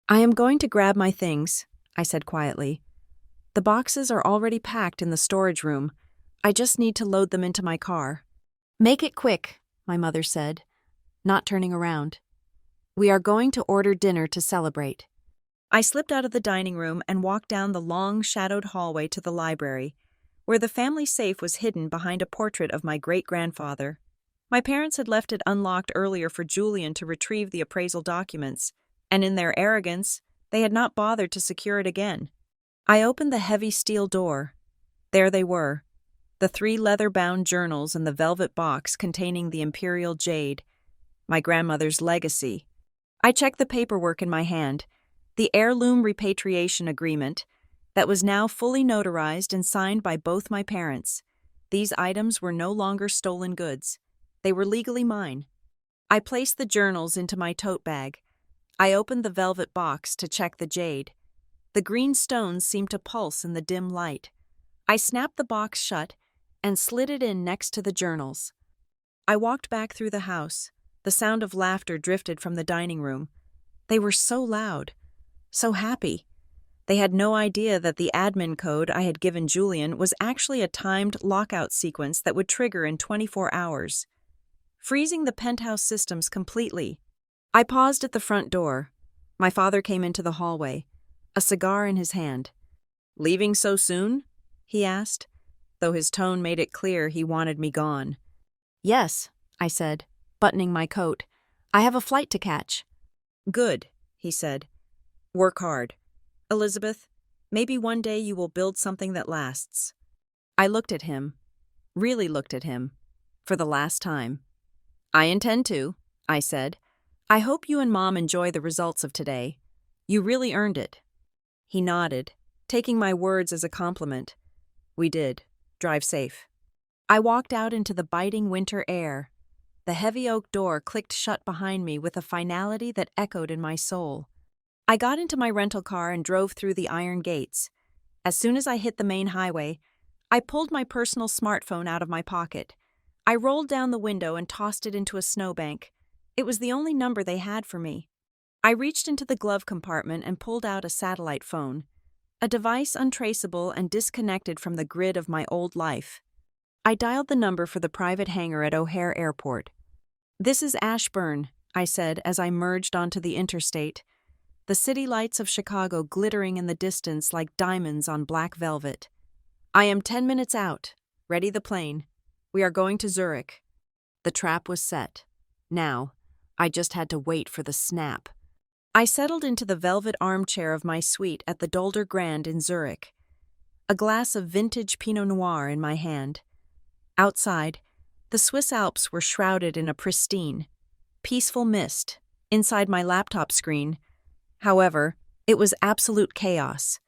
I am going to grab my things, I said quietly. The boxes are already packed in the storage room. I just need to load them into my car. Make it quick, my mother said, not turning around. We are going to order dinner to celebrate. I slipped out of the dining room and walked down the long, shadowed hallway to the library, where the family safe was hidden behind a portrait of my great-grandfather. My parents had left it unlocked earlier for Julian to retrieve the appraisal documents, and in their arrogance, they had not bothered to secure it again. I opened the heavy steel door. There they were, the 3 leather-bound journals and the velvet box containing the imperial jade, my grandmother's legacy. I checked the paperwork in my hand, the heirloom repatriation agreement, that was now fully notarized and signed by both my parents. These items were no longer stolen goods. They were legally mine. I placed the journals into my tote bag. I opened the velvet box to check the jade. The green stones seemed to pulse in the dim light. I snapped the box shut and slid it in next to the journals. I walked back through the house. The sound of laughter drifted from the dining room. They were so loud, so happy. They had no idea that the admin code I had given Julian was actually a timed lockout sequence that would trigger in 24 hours, freezing the penthouse systems completely. I paused at the front door. My father came into the hallway, a cigar in his hand. Leaving so soon? He asked, though his tone made it clear he wanted me gone. Yes, I said, buttoning my coat. I have a flight to catch. Good, he said. Work hard. Elizabeth, maybe one day you will build something that lasts. I looked at him, really looked at him, for the last time. I intend to, I said. I hope you and Mom enjoy the results of today. You really earned it. He nodded, taking my words as a compliment. We did. Drive safe. I walked out into the biting winter air. The heavy oak door clicked shut behind me with a finality that echoed in my soul. I got into my rental car and drove through the iron gates. As soon as I hit the main highway, I pulled my personal smartphone out of my pocket. I rolled down the window and tossed it into a snowbank. It was the only number they had for me. I reached into the glove compartment and pulled out a satellite phone, a device untraceable and disconnected from the grid of my old life. I dialed the number for the private hangar at O'Hare Airport. "This is Ashburn," I said as I merged onto the interstate, the city lights of Chicago glittering in the distance like diamonds on black velvet. "I am 10 minutes out. Ready the plane. We are going to Zurich." The trap was set. Now, I just had to wait for the snap. I settled into the velvet armchair of my suite at the Dolder Grand in Zurich, a glass of vintage Pinot Noir in my hand. Outside, the Swiss Alps were shrouded in a pristine, peaceful mist inside my laptop screen. However, it was absolute chaos.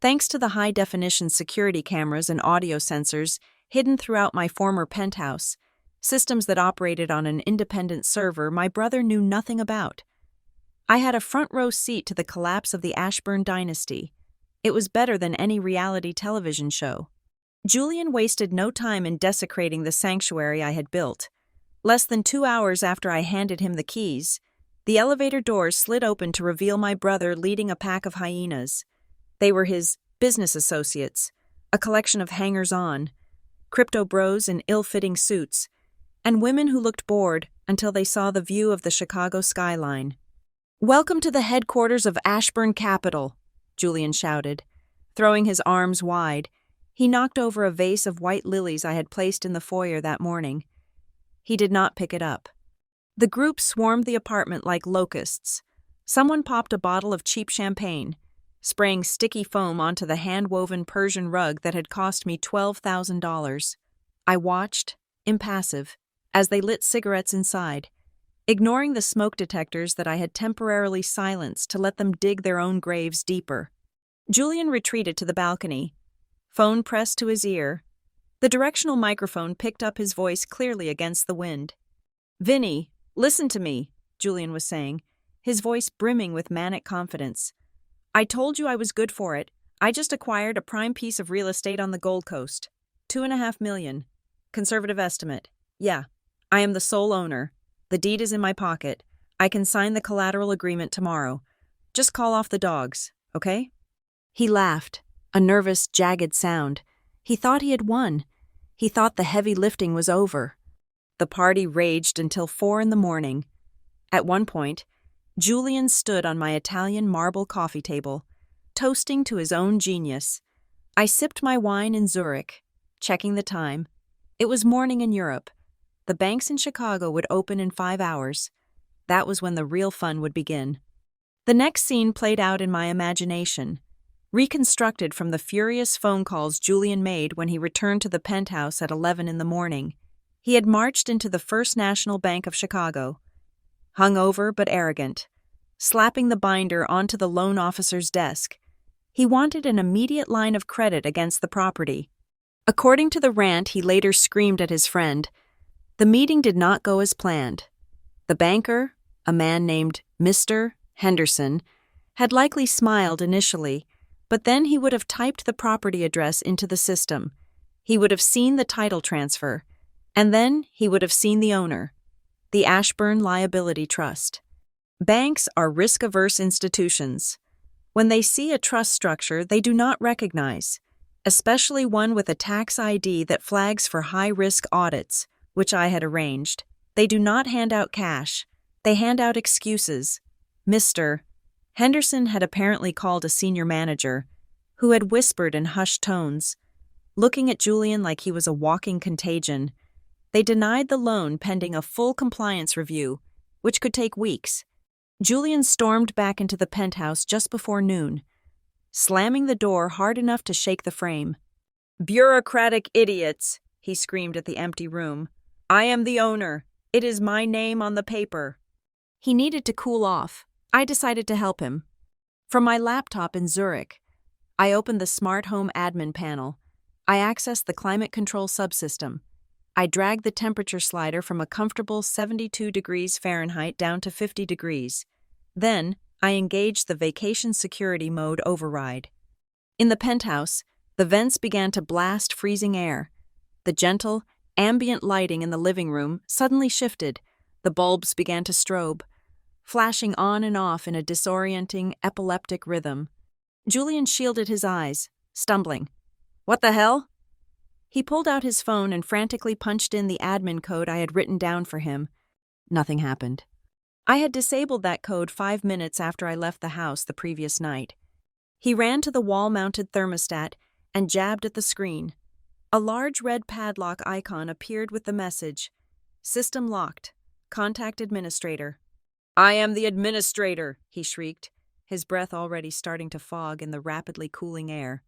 Thanks to the high-definition security cameras and audio sensors hidden throughout my former penthouse, systems that operated on an independent server my brother knew nothing about. I had a front-row seat to the collapse of the Ashburn dynasty. It was better than any reality television show. Julian wasted no time in desecrating the sanctuary I had built. Less than 2 hours after I handed him the keys, the elevator doors slid open to reveal my brother leading a pack of hyenas. They were his business associates, a collection of hangers-on, crypto bros in ill-fitting suits, and women who looked bored until they saw the view of the Chicago skyline. "Welcome to the headquarters of Ashburn Capital," Julian shouted. Throwing his arms wide, he knocked over a vase of white lilies I had placed in the foyer that morning. He did not pick it up. The group swarmed the apartment like locusts. Someone popped a bottle of cheap champagne, spraying sticky foam onto the hand-woven Persian rug that had cost me $12,000. I watched, impassive, as they lit cigarettes inside, ignoring the smoke detectors that I had temporarily silenced to let them dig their own graves deeper. Julian retreated to the balcony, phone pressed to his ear. The directional microphone picked up his voice clearly against the wind. "Vinny, listen to me," Julian was saying, his voice brimming with manic confidence. "I told you I was good for it. I just acquired a prime piece of real estate on the Gold Coast. $2.5 million. Conservative estimate. Yeah, I am the sole owner. The deed is in my pocket. I can sign the collateral agreement tomorrow. Just call off the dogs, okay?" He laughed, a nervous, jagged sound. He thought he had won. He thought the heavy lifting was over. The party raged until 4 a.m. At one point, Julian stood on my Italian marble coffee table, toasting to his own genius. I sipped my wine in Zurich, checking the time. It was morning in Europe. The banks in Chicago would open in 5 hours. That was when the real fun would begin. The next scene played out in my imagination, reconstructed from the furious phone calls Julian made when he returned to the penthouse at 11 a.m. He had marched into the First National Bank of Chicago, hungover but arrogant, slapping the binder onto the loan officer's desk. He wanted an immediate line of credit against the property. According to the rant he later screamed at his friend, the meeting did not go as planned. The banker, a man named Mr. Henderson, had likely smiled initially, but then he would have typed the property address into the system. He would have seen the title transfer, and then he would have seen the owner, the Ashburn Liability Trust. Banks are risk-averse institutions. When they see a trust structure they do not recognize, especially one with a tax ID that flags for high-risk audits, which I had arranged. They do not hand out cash. They hand out excuses. Mr. Henderson had apparently called a senior manager, who had whispered in hushed tones, looking at Julian like he was a walking contagion. They denied the loan pending a full compliance review, which could take weeks. Julian stormed back into the penthouse just before noon, slamming the door hard enough to shake the frame. "Bureaucratic idiots," he screamed at the empty room. "I am the owner. It is my name on the paper." He needed to cool off. I decided to help him. From my laptop in Zurich, I opened the smart home admin panel. I accessed the climate control subsystem. I dragged the temperature slider from a comfortable 72 degrees Fahrenheit down to 50 degrees. Then, I engaged the vacation security mode override. In the penthouse, the vents began to blast freezing air. The gentle, ambient lighting in the living room suddenly shifted. The bulbs began to strobe, flashing on and off in a disorienting, epileptic rhythm. Julian shielded his eyes, stumbling. "What the hell?" He pulled out his phone and frantically punched in the admin code I had written down for him. Nothing happened. I had disabled that code 5 minutes after I left the house the previous night. He ran to the wall-mounted thermostat and jabbed at the screen. A large red padlock icon appeared with the message, "System locked. Contact administrator." "I am the administrator," he shrieked, his breath already starting to fog in the rapidly cooling air.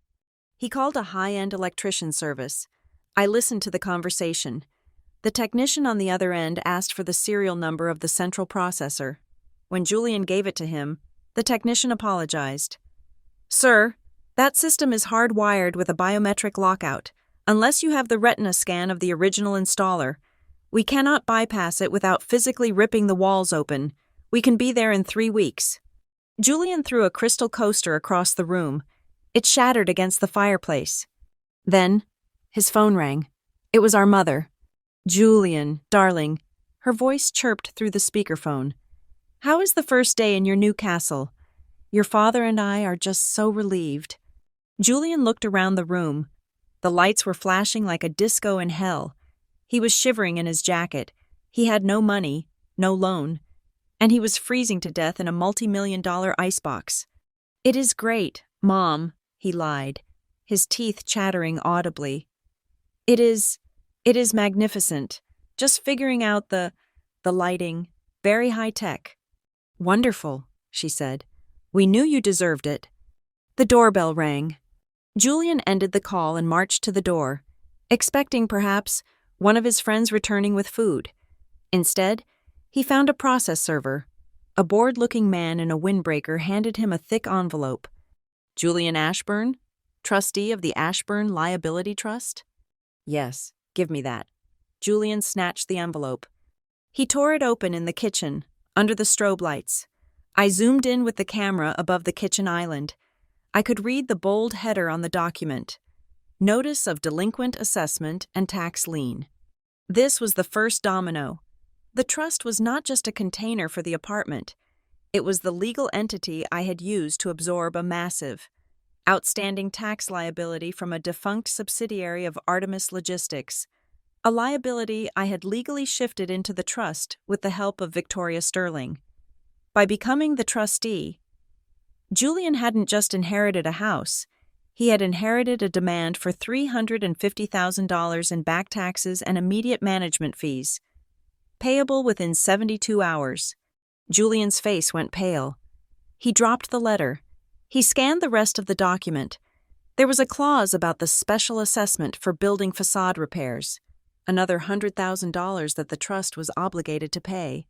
He called a high-end electrician service. I listened to the conversation. The technician on the other end asked for the serial number of the central processor. When Julian gave it to him, the technician apologized. "Sir, that system is hardwired with a biometric lockout. Unless you have the retina scan of the original installer, we cannot bypass it without physically ripping the walls open. We can be there in 3 weeks." Julian threw a crystal coaster across the room. It shattered against the fireplace. Then, his phone rang. It was our mother. "Julian, darling," her voice chirped through the speakerphone. "How is the first day in your new castle? Your father and I are just so relieved." Julian looked around the room. The lights were flashing like a disco in hell. He was shivering in his jacket. He had no money, no loan, and he was freezing to death in a multi-million-dollar icebox. "It is great, Mom," he lied, his teeth chattering audibly. It is magnificent. Just figuring out the lighting, very high-tech." "Wonderful," she said. "We knew you deserved it." The doorbell rang. Julian ended the call and marched to the door, expecting, perhaps, one of his friends returning with food. Instead, he found a process server. A bored-looking man in a windbreaker handed him a thick envelope. "Julian Ashburn, trustee of the Ashburn Liability Trust?" "Yes, give me that." Julian snatched the envelope. He tore it open in the kitchen, under the strobe lights. I zoomed in with the camera above the kitchen island. I could read the bold header on the document. Notice of delinquent assessment and tax lien. This was the first domino. The trust was not just a container for the apartment. It was the legal entity I had used to absorb a massive, outstanding tax liability from a defunct subsidiary of Artemis Logistics, a liability I had legally shifted into the trust with the help of Victoria Sterling. By becoming the trustee, Julian hadn't just inherited a house. He had inherited a demand for $350,000 in back taxes and immediate management fees, payable within 72 hours. Julian's face went pale. He dropped the letter. He scanned the rest of the document. There was a clause about the special assessment for building facade repairs, another $100,000 that the trust was obligated to pay.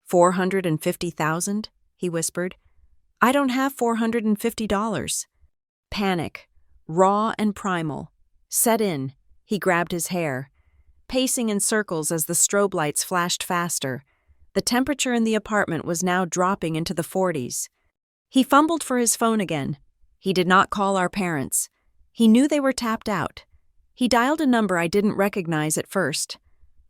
$450,000? He whispered. "I don't have $450. Panic, raw and primal, set in. He grabbed his hair, pacing in circles as the strobe lights flashed faster. The temperature in the apartment was now dropping into the 40s. He fumbled for his phone again. He did not call our parents. He knew they were tapped out. He dialed a number I didn't recognize at first,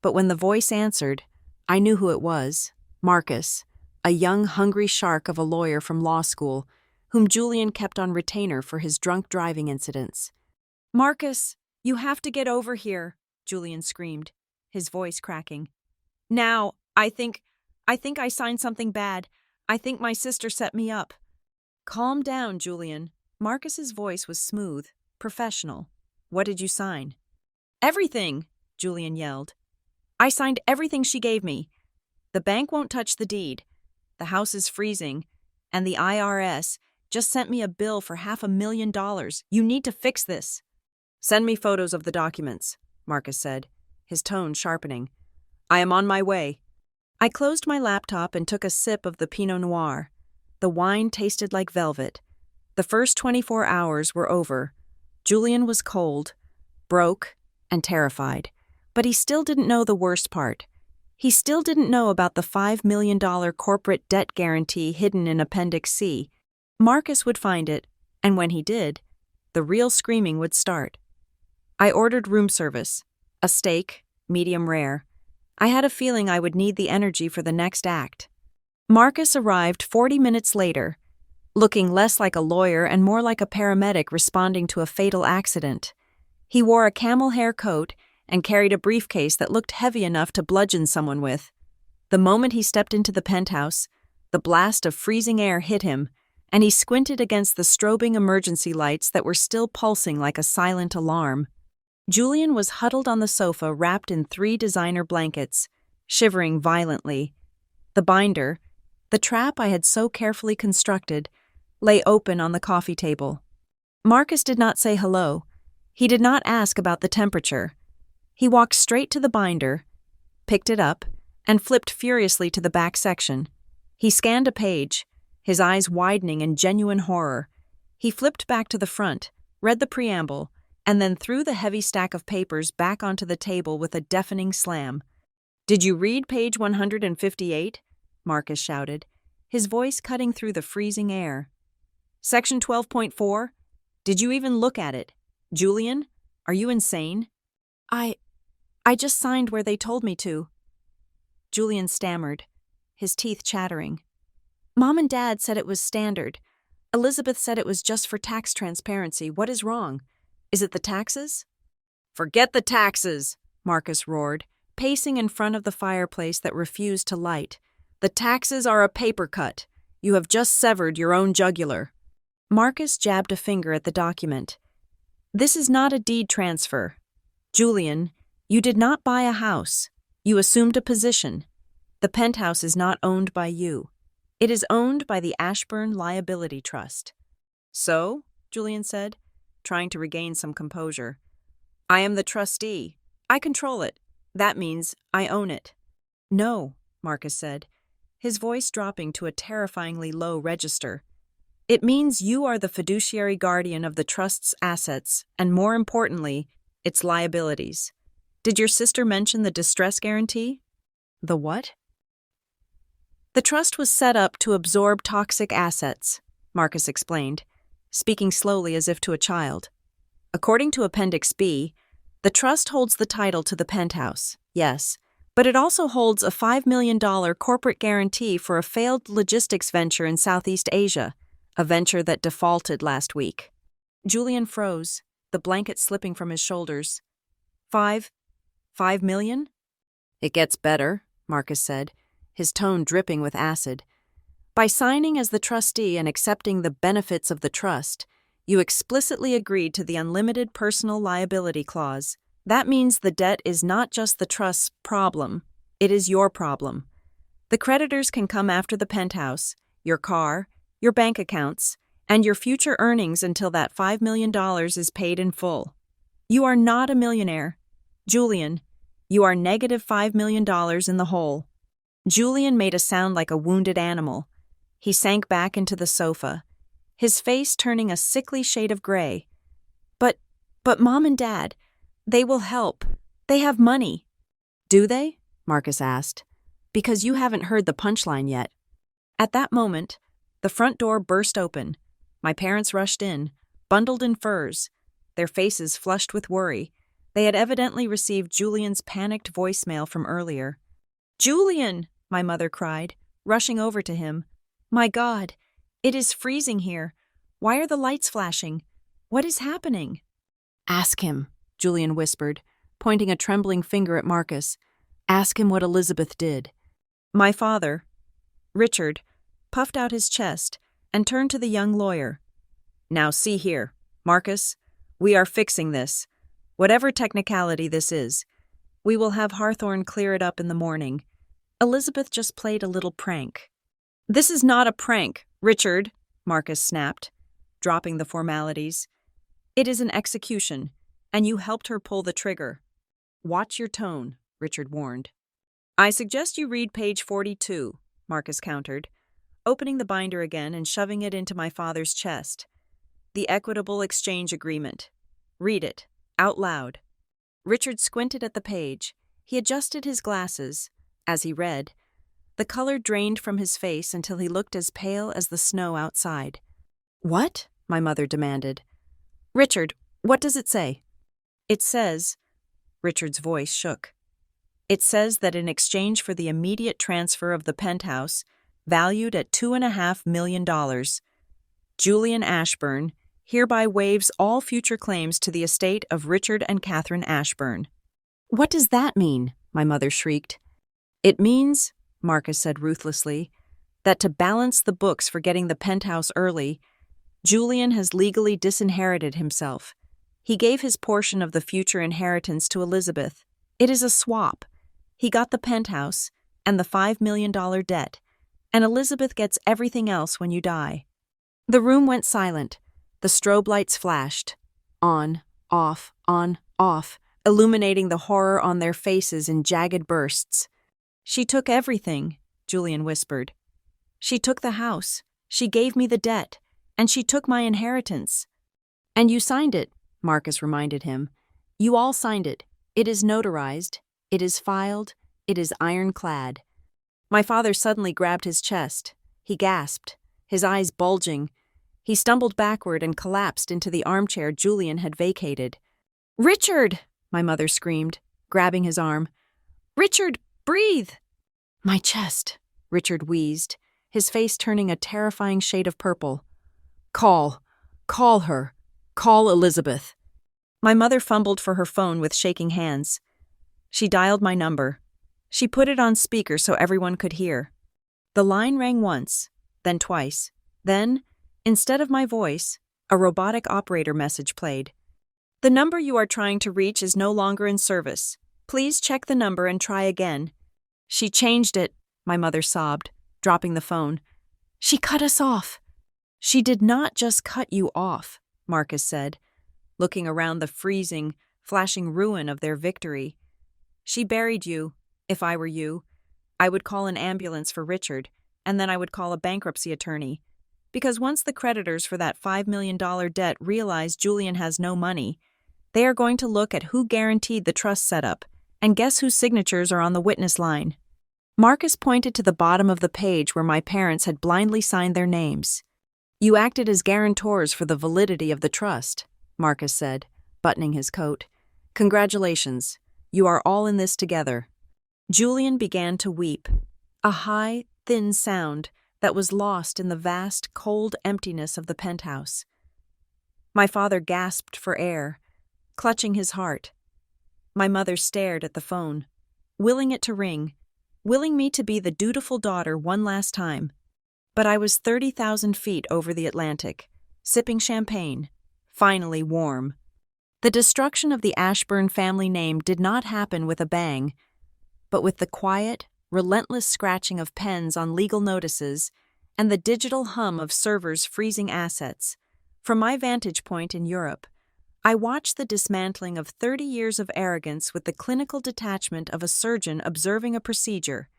but when the voice answered, I knew who it was. Marcus, a young, hungry shark of a lawyer from law school, whom Julian kept on retainer for his drunk driving incidents. "Marcus, you have to get over here," Julian screamed, his voice cracking. "Now, I think I signed something bad. I think my sister set me up." "Calm down, Julian." Marcus's voice was smooth, professional. "What did you sign?" "Everything," Julian yelled. "I signed everything she gave me. The bank won't touch the deed. The house is freezing, and the IRS just sent me a bill for $500,000. You need to fix this." "Send me photos of the documents," Marcus said, his tone sharpening. "I am on my way." I closed my laptop and took a sip of the Pinot Noir. The wine tasted like velvet. The first 24 hours were over. Julian was cold, broke, and terrified. But he still didn't know the worst part. He still didn't know about the $5 million corporate debt guarantee hidden in Appendix C. Marcus would find it, and when he did, the real screaming would start. I ordered room service, a steak, medium rare. I had a feeling I would need the energy for the next act. Marcus arrived 40 minutes later, looking less like a lawyer and more like a paramedic responding to a fatal accident. He wore a camel hair coat and carried a briefcase that looked heavy enough to bludgeon someone with. The moment he stepped into the penthouse, the blast of freezing air hit him, and he squinted against the strobing emergency lights that were still pulsing like a silent alarm. Julian was huddled on the sofa wrapped in 3 designer blankets, shivering violently. The binder, the trap I had so carefully constructed, lay open on the coffee table. Marcus did not say hello. He did not ask about the temperature. He walked straight to the binder, picked it up, and flipped furiously to the back section. He scanned a page, his eyes widening in genuine horror. He flipped back to the front, read the preamble, and then threw the heavy stack of papers back onto the table with a deafening slam. "Did you read page 158? Marcus shouted, his voice cutting through the freezing air. "Section 12.4? Did you even look at it? Julian, are you insane?" I just signed where they told me to." Julian stammered, his teeth chattering. "Mom and Dad said it was standard. Elizabeth said it was just for tax transparency. What is wrong? Is it the taxes?" "Forget the taxes," Marcus roared, pacing in front of the fireplace that refused to light. "The taxes are a paper cut. You have just severed your own jugular." Marcus jabbed a finger at the document. "This is not a deed transfer. Julian, you did not buy a house. You assumed a position. The penthouse is not owned by you. It is owned by the Ashburn Liability Trust." "So?" Julian said, trying to regain some composure. "I am the trustee. I control it. That means I own it." "No," Marcus said, his voice dropping to a terrifyingly low register. "It means you are the fiduciary guardian of the trust's assets, and more importantly, its liabilities. Did your sister mention the distress guarantee?" "The what?" "The trust was set up to absorb toxic assets," Marcus explained, speaking slowly as if to a child. "According to Appendix B, the trust holds the title to the penthouse, yes, but it also holds a $5 million corporate guarantee for a failed logistics venture in Southeast Asia, a venture that defaulted last week." Julian froze, the blanket slipping from his shoulders. $5 million? "It gets better," Marcus said, his tone dripping with acid. "By signing as the trustee and accepting the benefits of the trust, you explicitly agreed to the unlimited personal liability clause. That means the debt is not just the trust's problem, it is your problem. The creditors can come after the penthouse, your car, your bank accounts, and your future earnings until that $5 million is paid in full. You are not a millionaire. Julian, you are negative $5 million in the hole." Julian made a sound like a wounded animal. He sank back into the sofa, his face turning a sickly shade of gray. But Mom and Dad, they will help. They have money." "Do they?" Marcus asked. "Because you haven't heard the punchline yet." At that moment, the front door burst open. My parents rushed in, bundled in furs, their faces flushed with worry. They had evidently received Julian's panicked voicemail from earlier. "Julian!" my mother cried, rushing over to him. "My God, it is freezing here. Why are the lights flashing? What is happening?" "Ask him," Julian whispered, pointing a trembling finger at Marcus. "Ask him what Elizabeth did." My father, Richard, puffed out his chest and turned to the young lawyer. "Now see here, Marcus, we are fixing this. Whatever technicality this is, we will have Hawthorne clear it up in the morning. Elizabeth just played a little prank." "This is not a prank, Richard," Marcus snapped, dropping the formalities. "It is an execution, and you helped her pull the trigger." "Watch your tone," Richard warned. "I suggest you read page 42, Marcus countered, opening the binder again and shoving it into my father's chest. "The Equitable Exchange Agreement. Read it, out loud." Richard squinted at the page. He adjusted his glasses. As he read, the color drained from his face until he looked as pale as the snow outside. "What?" my mother demanded. "Richard, what does it say?" "It says," Richard's voice shook. "It says that in exchange for the immediate transfer of the penthouse, valued at $2.5 million, Julian Ashburn hereby waives all future claims to the estate of Richard and Catherine Ashburn." "What does that mean?" my mother shrieked. "It means," Marcus said ruthlessly, "that to balance the books for getting the penthouse early, Julian has legally disinherited himself. He gave his portion of the future inheritance to Elizabeth. It is a swap. He got the penthouse and the $5 million debt, and Elizabeth gets everything else when you die." The room went silent. The strobe lights flashed. On, off, illuminating the horror on their faces in jagged bursts. "She took everything," Julian whispered. "She took the house, she gave me the debt, and she took my inheritance." "And you signed it," Marcus reminded him. "You all signed it. It is notarized. It is filed. It is ironclad." My father suddenly grabbed his chest. He gasped, his eyes bulging. He stumbled backward and collapsed into the armchair Julian had vacated. "Richard!" my mother screamed, grabbing his arm. "Richard, breathe!" "My chest," Richard wheezed, his face turning a terrifying shade of purple. Call her. Call Elizabeth." My mother fumbled for her phone with shaking hands. She dialed my number. She put it on speaker so everyone could hear. The line rang once, then twice. Then, instead of my voice, a robotic operator message played. "The number you are trying to reach is no longer in service. Please check the number and try again." "She changed it," my mother sobbed, dropping the phone. "She cut us off." "She did not just cut you off," Marcus said, looking around the freezing, flashing ruin of their victory. "She buried you. If I were you, I would call an ambulance for Richard, and then I would call a bankruptcy attorney. Because once the creditors for that $5 million debt realize Julian has no money, they are going to look at who guaranteed the trust setup, and guess whose signatures are on the witness line." Marcus pointed to the bottom of the page where my parents had blindly signed their names. "You acted as guarantors for the validity of the trust," Marcus said, buttoning his coat. "Congratulations. You are all in this together." Julian began to weep, a high, thin sound that was lost in the vast, cold emptiness of the penthouse. My father gasped for air, clutching his heart. My mother stared at the phone, willing it to ring, willing me to be the dutiful daughter one last time. But I was 30,000 feet over the Atlantic, sipping champagne, finally warm. The destruction of the Ashburn family name did not happen with a bang, but with the quiet, relentless scratching of pens on legal notices and the digital hum of servers freezing assets. From my vantage point in Europe, I watched the dismantling of 30 years of arrogance with the clinical detachment of a surgeon observing a procedure.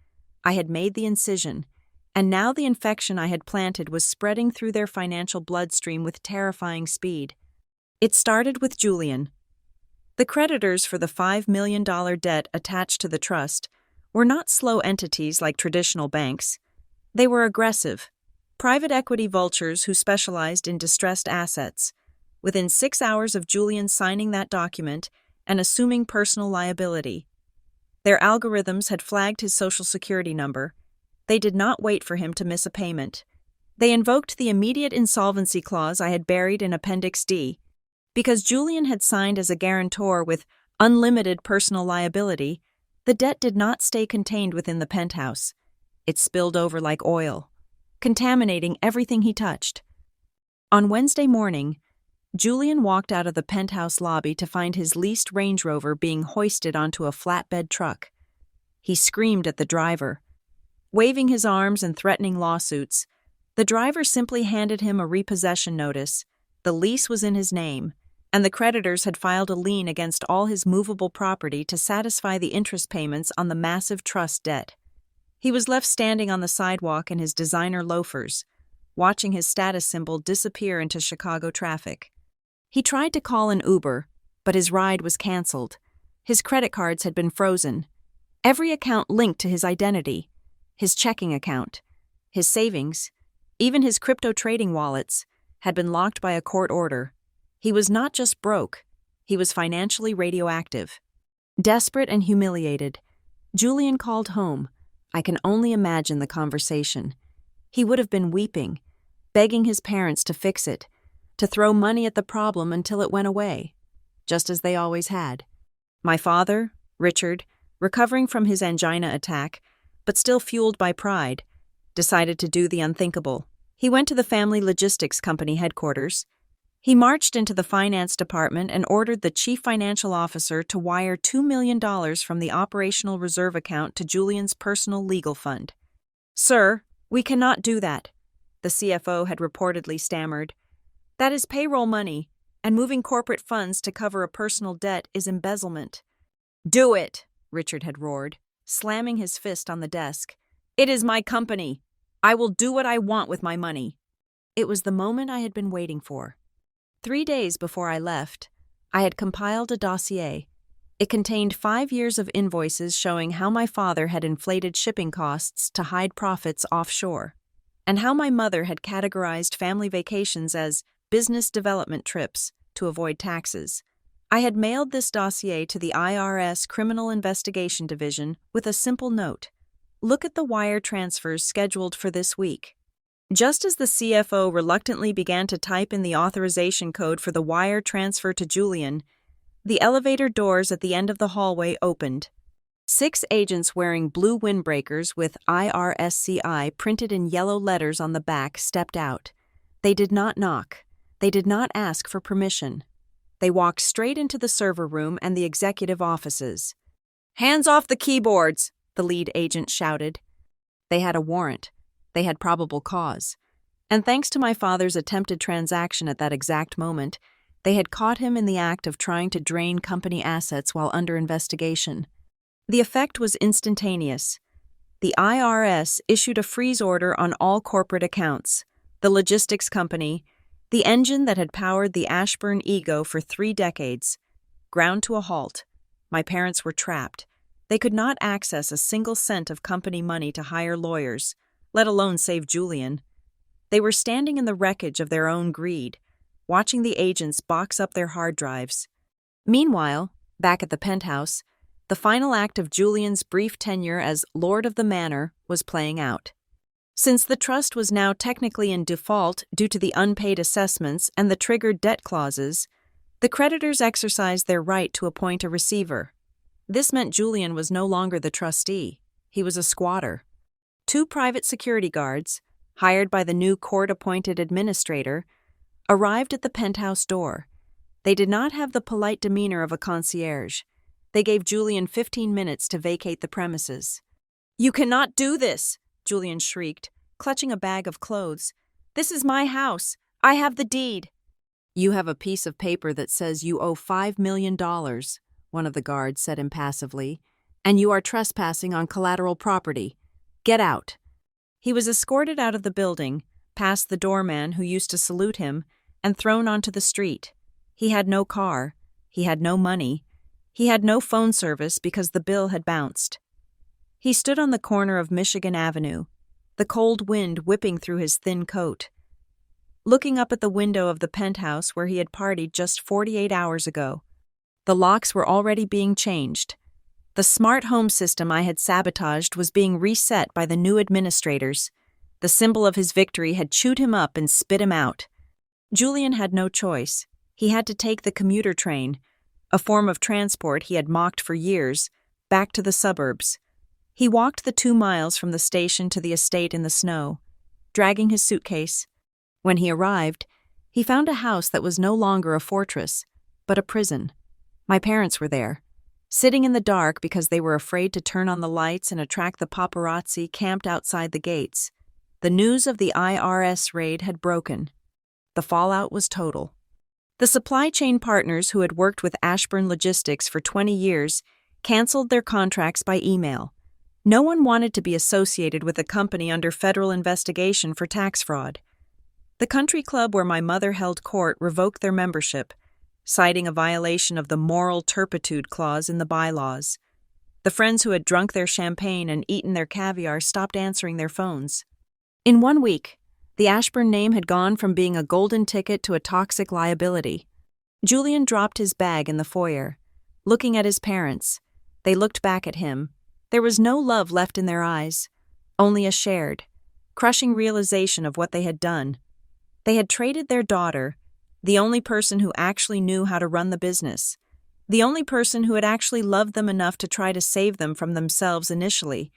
I had made the incision, and now the infection I had planted was spreading through their financial bloodstream with terrifying speed. It started with Julian. The creditors for the $5 million debt attached to the trust were not slow entities like traditional banks. They were aggressive, private equity vultures who specialized in distressed assets. Within 6 hours of Julian signing that document and assuming personal liability, their algorithms had flagged his social security number. They did not wait for him to miss a payment. They invoked the immediate insolvency clause I had buried in Appendix D. Because Julian had signed as a guarantor with unlimited personal liability, the debt did not stay contained within the penthouse. It spilled over like oil, contaminating everything he touched. On Wednesday morning, Julian walked out of the penthouse lobby to find his leased Range Rover being hoisted onto a flatbed truck. He screamed at the driver. Waving his arms and threatening lawsuits, the driver simply handed him a repossession notice. The lease was in his name, and the creditors had filed a lien against all his movable property to satisfy the interest payments on the massive trust debt. He was left standing on the sidewalk in his designer loafers, watching his status symbol disappear into Chicago traffic. He tried to call an Uber, but his ride was canceled. His credit cards had been frozen. Every account linked to his identity. His checking account, his savings, even his crypto trading wallets, had been locked by a court order. He was not just broke, he was financially radioactive. Desperate and humiliated, Julian called home. I can only imagine the conversation. He would have been weeping, begging his parents to fix it, to throw money at the problem until it went away, just as they always had. My father, Richard, recovering from his angina attack, but still fueled by pride, decided to do the unthinkable. He went to the family logistics company headquarters. He marched into the finance department and ordered the chief financial officer to wire $2 million from the operational reserve account to Julian's personal legal fund. "Sir, we cannot do that," the CFO had reportedly stammered. "That is payroll money, and moving corporate funds to cover a personal debt is embezzlement." "Do it," Richard had roared, slamming his fist on the desk. "It is my company. I will do what I want with my money." It was the moment I had been waiting for. 3 days before I left, I had compiled a dossier. It contained 5 years of invoices showing how my father had inflated shipping costs to hide profits offshore, and how my mother had categorized family vacations as business development trips to avoid taxes. I had mailed this dossier to the IRS Criminal Investigation Division with a simple note: "Look at the wire transfers scheduled for this week." Just as the CFO reluctantly began to type in the authorization code for the wire transfer to Julian, the elevator doors at the end of the hallway opened. 6 agents wearing blue windbreakers with IRSCI printed in yellow letters on the back stepped out. They did not knock. They did not ask for permission. They walked straight into the server room and the executive offices. "Hands off the keyboards," the lead agent shouted. They had a warrant. They had probable cause. And thanks to my father's attempted transaction at that exact moment, they had caught him in the act of trying to drain company assets while under investigation. The effect was instantaneous. The IRS issued a freeze order on all corporate accounts. The logistics company, the engine that had powered the Ashburn ego for 3 decades, ground to a halt. My parents were trapped. They could not access a single cent of company money to hire lawyers, let alone save Julian. They were standing in the wreckage of their own greed, watching the agents box up their hard drives. Meanwhile, back at the Penthouse, the final act of Julian's brief tenure as Lord of the Manor was playing out. Since the trust was now technically in default due to the unpaid assessments and the triggered debt clauses, the creditors exercised their right to appoint a receiver. This meant Julian was no longer the trustee. He was a squatter. 2 private security guards, hired by the new court-appointed administrator, arrived at the Penthouse door. They did not have the polite demeanor of a concierge. They gave Julian 15 minutes to vacate the premises. "You cannot do this!" Julian shrieked, clutching a bag of clothes. "This is my house. I have the deed." "You have a piece of paper that says you owe $5 million, one of the guards said impassively, "and you are trespassing on collateral property. Get out." He was escorted out of the building, past the doorman who used to salute him, and thrown onto the street. He had no car. He had no money. He had no phone service because the bill had bounced. He stood on the corner of Michigan Avenue, the cold wind whipping through his thin coat, looking up at the window of the penthouse where he had partied just 48 hours ago. The locks were already being changed. The smart home system I had sabotaged was being reset by the new administrators. The symbol of his victory had chewed him up and spit him out. Julian had no choice. He had to take the commuter train, a form of transport he had mocked for years, back to the suburbs. He walked the 2 miles from the station to the estate in the snow, dragging his suitcase. When he arrived, he found a house that was no longer a fortress, but a prison. My parents were there, sitting in the dark because they were afraid to turn on the lights and attract the paparazzi camped outside the gates. The news of the IRS raid had broken. The fallout was total. The supply chain partners who had worked with Ashburn Logistics for 20 years canceled their contracts by email. No one wanted to be associated with a company under federal investigation for tax fraud. The country club where my mother held court revoked their membership. citing a violation of the moral turpitude clause in the bylaws. The friends who had drunk their champagne and eaten their caviar stopped answering their phones. In 1 week, the Ashburn name had gone from being a golden ticket to a toxic liability. Julian dropped his bag in the foyer. Looking at his parents, they looked back at him. There was no love left in their eyes, only a shared, crushing realization of what they had done. They had traded their daughter, the only person who actually knew how to run the business, the only person who had actually loved them enough to try to save them from themselves initially,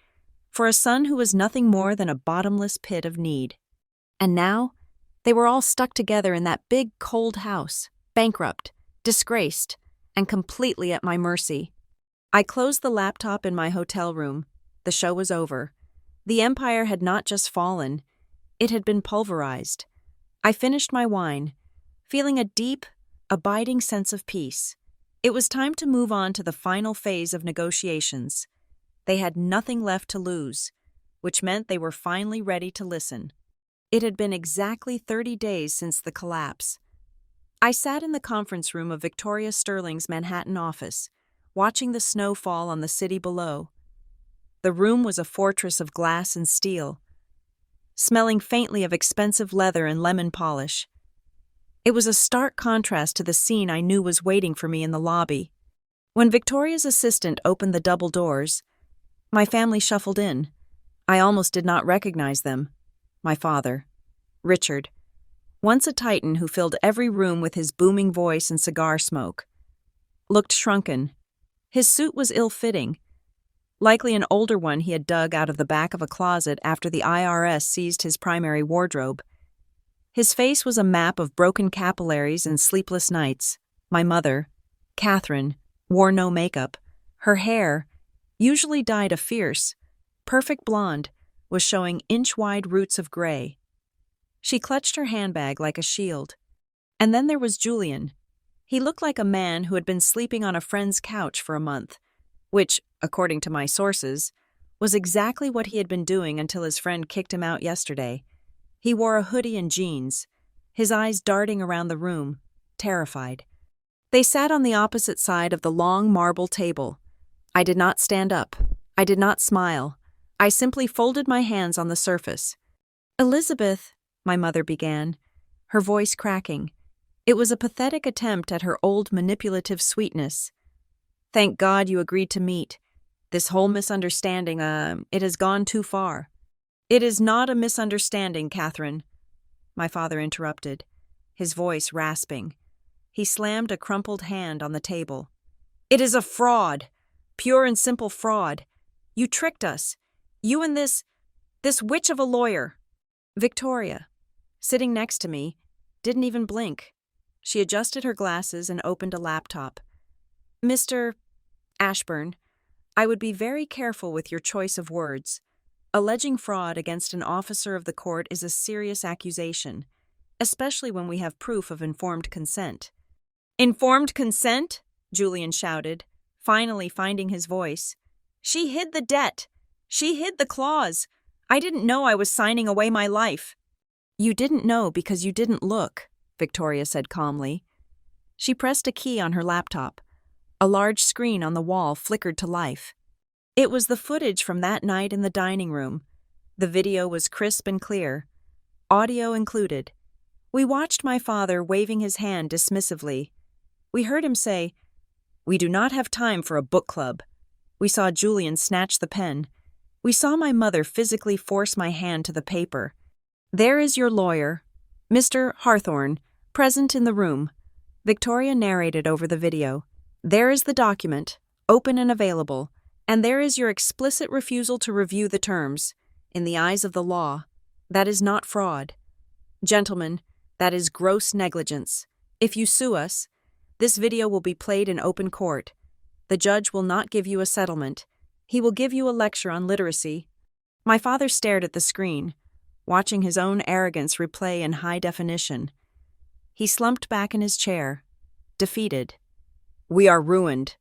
for a son who was nothing more than a bottomless pit of need. And now, they were all stuck together in that big, cold house, bankrupt, disgraced, and completely at my mercy. I closed the laptop in my hotel room. The show was over. The empire had not just fallen, it had been pulverized. I finished my wine, feeling a deep, abiding sense of peace. It was time to move on to the final phase of negotiations. They had nothing left to lose, which meant they were finally ready to listen. It had been exactly 30 days since the collapse. I sat in the conference room of Victoria Sterling's Manhattan office, watching the snow fall on the city below. The room was a fortress of glass and steel, smelling faintly of expensive leather and lemon polish. It was a stark contrast to the scene I knew was waiting for me in the lobby. When Victoria's assistant opened the double doors, my family shuffled in. I almost did not recognize them. My father, Richard, once a titan who filled every room with his booming voice and cigar smoke, looked shrunken. His suit was ill-fitting, likely an older one he had dug out of the back of a closet after the IRS seized his primary wardrobe. His face was a map of broken capillaries and sleepless nights. My mother, Catherine, wore no makeup. Her hair, usually dyed a fierce, perfect blonde, was showing inch-wide roots of gray. She clutched her handbag like a shield. And then there was Julian. He looked like a man who had been sleeping on a friend's couch for a month, which, according to my sources, was exactly what he had been doing until his friend kicked him out yesterday. He wore a hoodie and jeans, his eyes darting around the room, terrified. They sat on the opposite side of the long marble table. I did not stand up. I did not smile. I simply folded my hands on the surface. "Elizabeth," my mother began, her voice cracking. It was a pathetic attempt at her old manipulative sweetness. "Thank God you agreed to meet. This whole misunderstanding, it has gone too far." "It is not a misunderstanding, Catherine," my father interrupted, his voice rasping. He slammed a crumpled hand on the table. "It is a fraud, pure and simple fraud. You tricked us. You and this witch of a lawyer." Victoria, sitting next to me, didn't even blink. She adjusted her glasses and opened a laptop. "Mr. Ashburn, I would be very careful with your choice of words. Alleging fraud against an officer of the court is a serious accusation, especially when we have proof of informed consent." "Informed consent?" Julian shouted, finally finding his voice. "She hid the debt. She hid the clause. I didn't know I was signing away my life." "You didn't know because you didn't look," Victoria said calmly. She pressed a key on her laptop. A large screen on the wall flickered to life. It was the footage from that night in the dining room. The video was crisp and clear, audio included. We watched my father waving his hand dismissively. We heard him say, "We do not have time for a book club." We saw Julian snatch the pen. We saw my mother physically force my hand to the paper. "There is your lawyer, Mr. Hawthorne, present in the room," Victoria narrated over the video. "There is the document, open and available, and there is your explicit refusal to review the terms. In the eyes of the law, that is not fraud. Gentlemen, that is gross negligence. If you sue us, this video will be played in open court. The judge will not give you a settlement. He will give you a lecture on literacy." My father stared at the screen, watching his own arrogance replay in high definition. He slumped back in his chair, defeated. "We are ruined.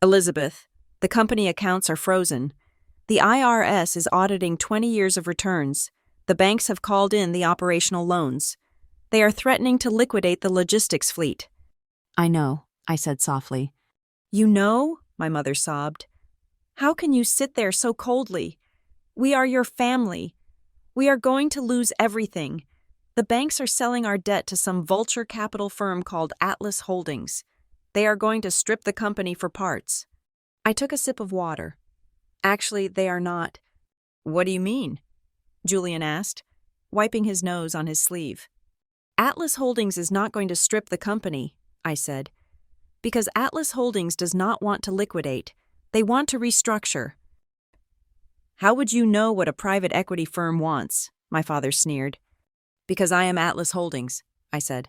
Elizabeth, the company accounts are frozen. The IRS is auditing 20 years of returns. The banks have called in the operational loans. They are threatening to liquidate the logistics fleet. I know, I said softly. You know? My mother sobbed. How can you sit there so coldly? We are your family. We are going to lose everything. The banks are selling our debt to some vulture capital firm called Atlas Holdings. They are going to strip the company for parts. I took a sip of water. Actually, they are not. What do you mean? Julian asked, wiping his nose on his sleeve. Atlas Holdings is not going to strip the company, I said, because Atlas Holdings does not want to liquidate. They want to restructure. How would you know what a private equity firm wants? My father sneered. Because I am Atlas Holdings, I said.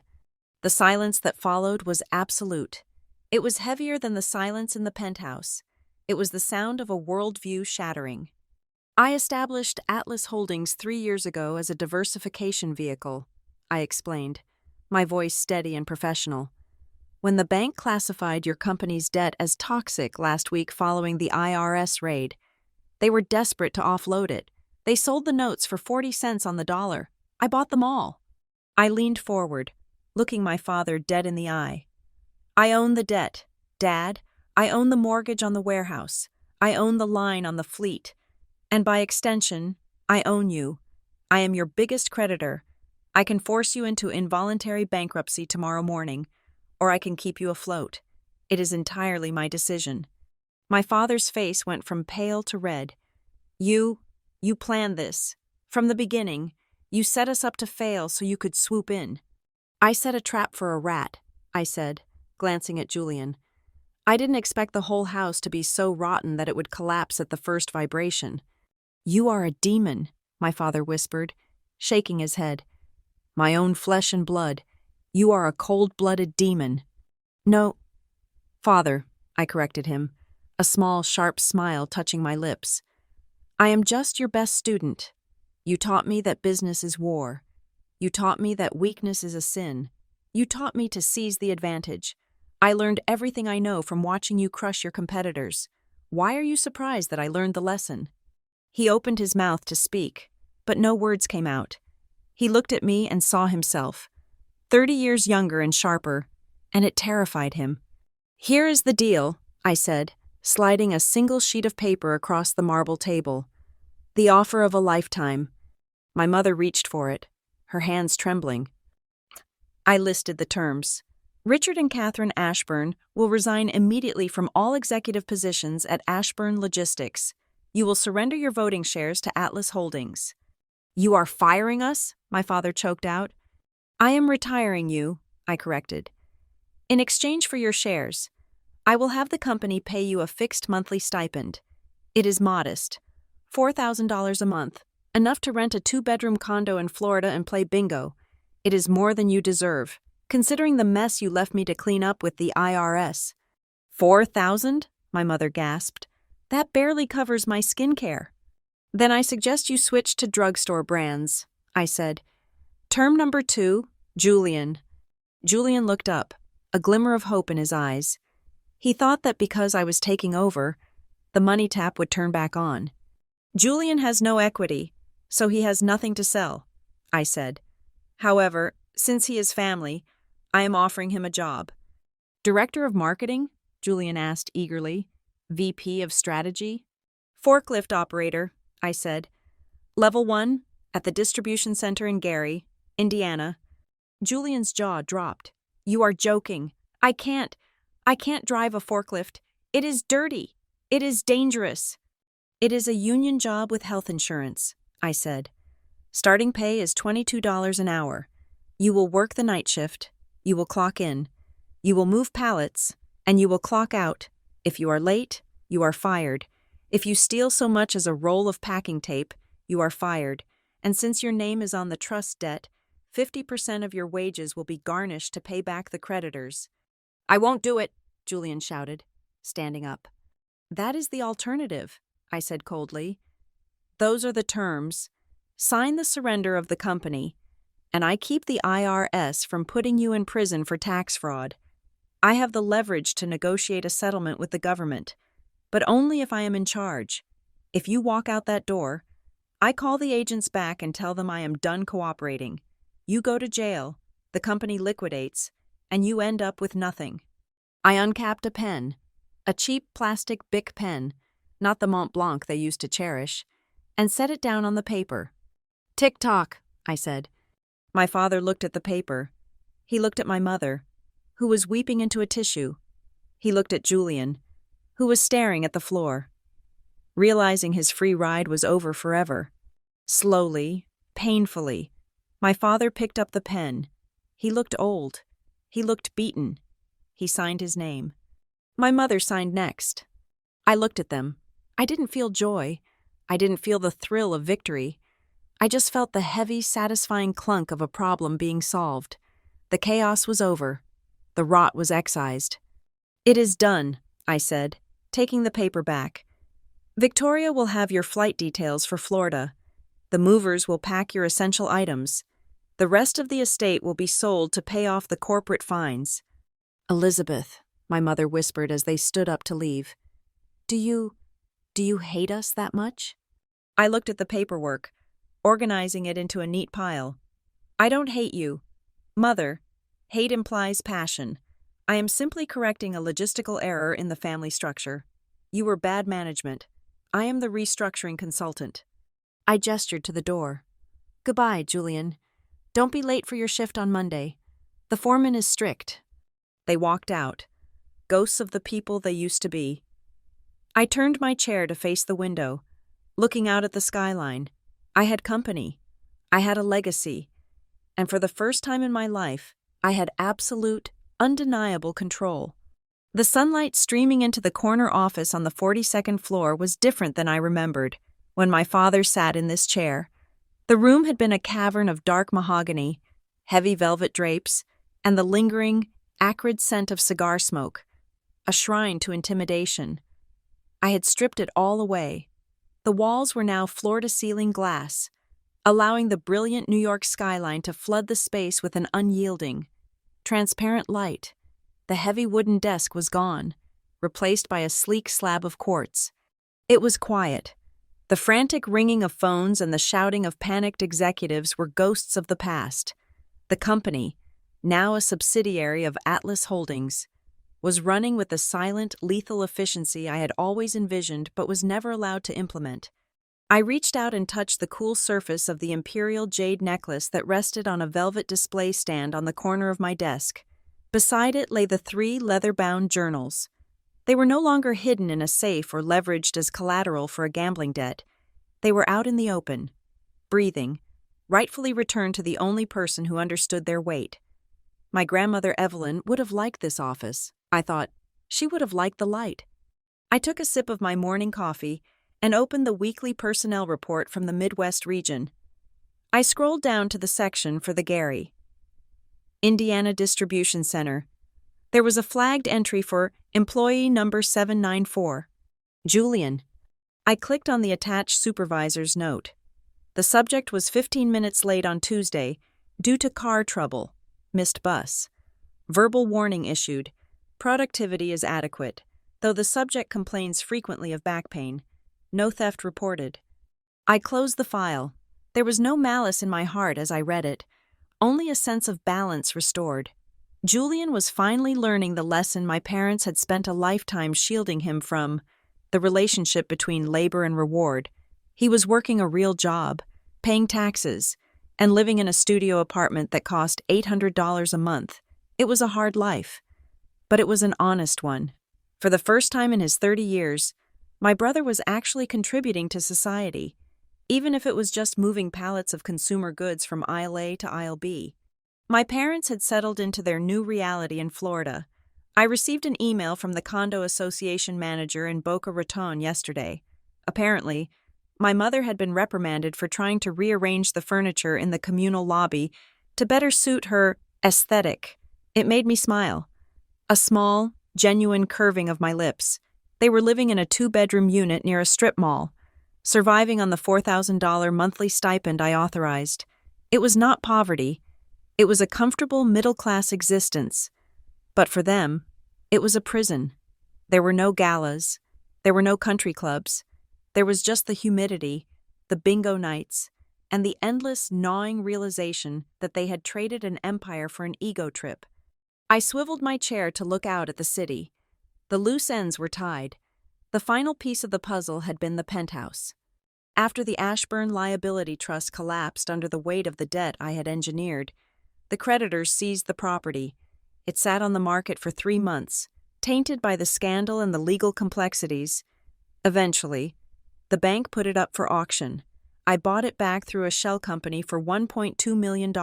The silence that followed was absolute. It was heavier than the silence in the penthouse. It was the sound of a worldview shattering. I established Atlas Holdings 3 years ago as a diversification vehicle, I explained, my voice steady and professional. When the bank classified your company's debt as toxic last week following the IRS raid, they were desperate to offload it. They sold the notes for 40 cents on the dollar. I bought them all. I leaned forward, looking my father dead in the eye. I own the debt, Dad. I own the mortgage on the warehouse. I own the line on the fleet. And by extension, I own you. I am your biggest creditor. I can force you into involuntary bankruptcy tomorrow morning, or I can keep you afloat. It is entirely my decision. My father's face went from pale to red. You planned this. From the beginning, you set us up to fail so you could swoop in. I set a trap for a rat, I said, glancing at Julian. I didn't expect the whole house to be so rotten that it would collapse at the first vibration. You are a demon, my father whispered, shaking his head. My own flesh and blood. You are a cold-blooded demon. No, Father, I corrected him, a small, sharp smile touching my lips. I am just your best student. You taught me that business is war. You taught me that weakness is a sin. You taught me to seize the advantage. I learned everything I know from watching you crush your competitors. Why are you surprised that I learned the lesson? He opened his mouth to speak, but no words came out. He looked at me and saw himself, 30 years younger and sharper, and it terrified him. Here is the deal, I said, sliding a single sheet of paper across the marble table. The offer of a lifetime. My mother reached for it, her hands trembling. I listed the terms. Richard and Catherine Ashburn will resign immediately from all executive positions at Ashburn Logistics. You will surrender your voting shares to Atlas Holdings. You are firing us? My father choked out. I am retiring you, I corrected. In exchange for your shares, I will have the company pay you a fixed monthly stipend. It is modest, $4,000 a month, enough to rent a 2-bedroom condo in Florida and play bingo. It is more than you deserve, considering the mess you left me to clean up with the IRS. 4,000? My mother gasped. That barely covers my skincare. Then I suggest you switch to drugstore brands, I said. Term number 2, Julian. Julian looked up, a glimmer of hope in his eyes. He thought that because I was taking over, the money tap would turn back on. Julian has no equity, so he has nothing to sell, I said. However, since he is family, I am offering him a job. Director of Marketing? Julian asked eagerly. VP of Strategy? Forklift operator, I said. Level 1, at the distribution center in Gary, Indiana. Julian's jaw dropped. You are joking. I can't drive a forklift. It is dirty. It is dangerous. It is a union job with health insurance, I said. Starting pay is $22 an hour. You will work the night shift. You will clock in. You will move pallets, and you will clock out. If you are late, you are fired. If you steal so much as a roll of packing tape, you are fired. And since your name is on the trust debt, 50% of your wages will be garnished to pay back the creditors. I won't do it, Julian shouted, standing up. That is the alternative, I said coldly. Those are the terms. Sign the surrender of the company, and I keep the IRS from putting you in prison for tax fraud. I have the leverage to negotiate a settlement with the government, but only if I am in charge. If you walk out that door, I call the agents back and tell them I am done cooperating. You go to jail, the company liquidates, and you end up with nothing. I uncapped a pen, a cheap plastic Bic pen, not the Mont Blanc they used to cherish, and set it down on the paper. "Tick-tock," I said. My father looked at the paper. He looked at my mother, who was weeping into a tissue. He looked at Julian, who was staring at the floor, realizing his free ride was over forever. Slowly, painfully, my father picked up the pen. He looked old. He looked beaten. He signed his name. My mother signed next. I looked at them. I didn't feel joy. I didn't feel the thrill of victory. I just felt the heavy, satisfying clunk of a problem being solved. The chaos was over. The rot was excised. "It is done," I said, taking the paper back. "Victoria will have your flight details for Florida. The movers will pack your essential items. The rest of the estate will be sold to pay off the corporate fines." "Elizabeth," my mother whispered as they stood up to leave, Do you hate us that much?" I looked at the paperwork, organizing it into a neat pile. "I don't hate you. Mother, hate implies passion. I am simply correcting a logistical error in the family structure. You were bad management. I am the restructuring consultant." I gestured to the door. "Goodbye, Julian. Don't be late for your shift on Monday. The foreman is strict." They walked out, ghosts of the people they used to be. I turned my chair to face the window, looking out at the skyline. I had company. I had a legacy. And for the first time in my life, I had absolute, undeniable control. The sunlight streaming into the corner office on the 42nd floor was different than I remembered when my father sat in this chair. The room had been a cavern of dark mahogany, heavy velvet drapes, and the lingering, acrid scent of cigar smoke, a shrine to intimidation. I had stripped it all away. The walls were now floor-to-ceiling glass, allowing the brilliant New York skyline to flood the space with an unyielding, transparent light. The heavy wooden desk was gone, replaced by a sleek slab of quartz. It was quiet. The frantic ringing of phones and the shouting of panicked executives were ghosts of the past. The company, now a subsidiary of Atlas Holdings, was running with the silent, lethal efficiency I had always envisioned but was never allowed to implement. I reached out and touched the cool surface of the imperial jade necklace that rested on a velvet display stand on the corner of my desk. Beside it lay the 3 leather-bound journals. They were no longer hidden in a safe or leveraged as collateral for a gambling debt. They were out in the open, breathing, rightfully returned to the only person who understood their weight. My grandmother Evelyn would have liked this office. I thought, she would have liked the light. I took a sip of my morning coffee and opened the weekly personnel report from the Midwest region. I scrolled down to the section for the Gary, Indiana Distribution Center. There was a flagged entry for employee number 794, Julian. I clicked on the attached supervisor's note. The subject was 15 minutes late on Tuesday due to car trouble, missed bus. Verbal warning issued. Productivity is adequate, though the subject complains frequently of back pain. No theft reported. I closed the file. There was no malice in my heart as I read it, only a sense of balance restored. Julian was finally learning the lesson my parents had spent a lifetime shielding him from, the relationship between labor and reward. He was working a real job, paying taxes, and living in a studio apartment that cost $800 a month. It was a hard life, but it was an honest one. For the first time in his 30 years, my brother was actually contributing to society, even if it was just moving pallets of consumer goods from aisle A to aisle B. My parents had settled into their new reality in Florida. I received an email from the condo association manager in Boca Raton yesterday. Apparently, my mother had been reprimanded for trying to rearrange the furniture in the communal lobby to better suit her aesthetic. It made me smile. A small, genuine curving of my lips. They were living in a 2-bedroom unit near a strip mall, surviving on the $4,000 monthly stipend I authorized. It was not poverty. It was a comfortable middle-class existence. But for them, it was a prison. There were no galas. There were no country clubs. There was just the humidity, the bingo nights, and the endless, gnawing realization that they had traded an empire for an ego trip. I swiveled my chair to look out at the city. The loose ends were tied. The final piece of the puzzle had been the penthouse. After the Ashburn Liability Trust collapsed under the weight of the debt I had engineered, the creditors seized the property. It sat on the market for 3 months, tainted by the scandal and the legal complexities. Eventually, the bank put it up for auction. I bought it back through a shell company for $1.2 million,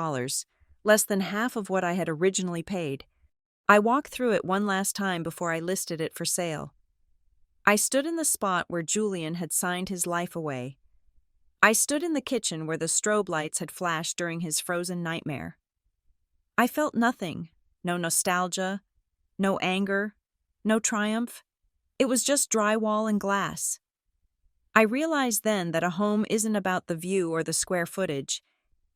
less than half of what I had originally paid. I walked through it one last time before I listed it for sale. I stood in the spot where Julian had signed his life away. I stood in the kitchen where the strobe lights had flashed during his frozen nightmare. I felt nothing, no nostalgia, no anger, no triumph. It was just drywall and glass. I realized then that a home isn't about the view or the square footage.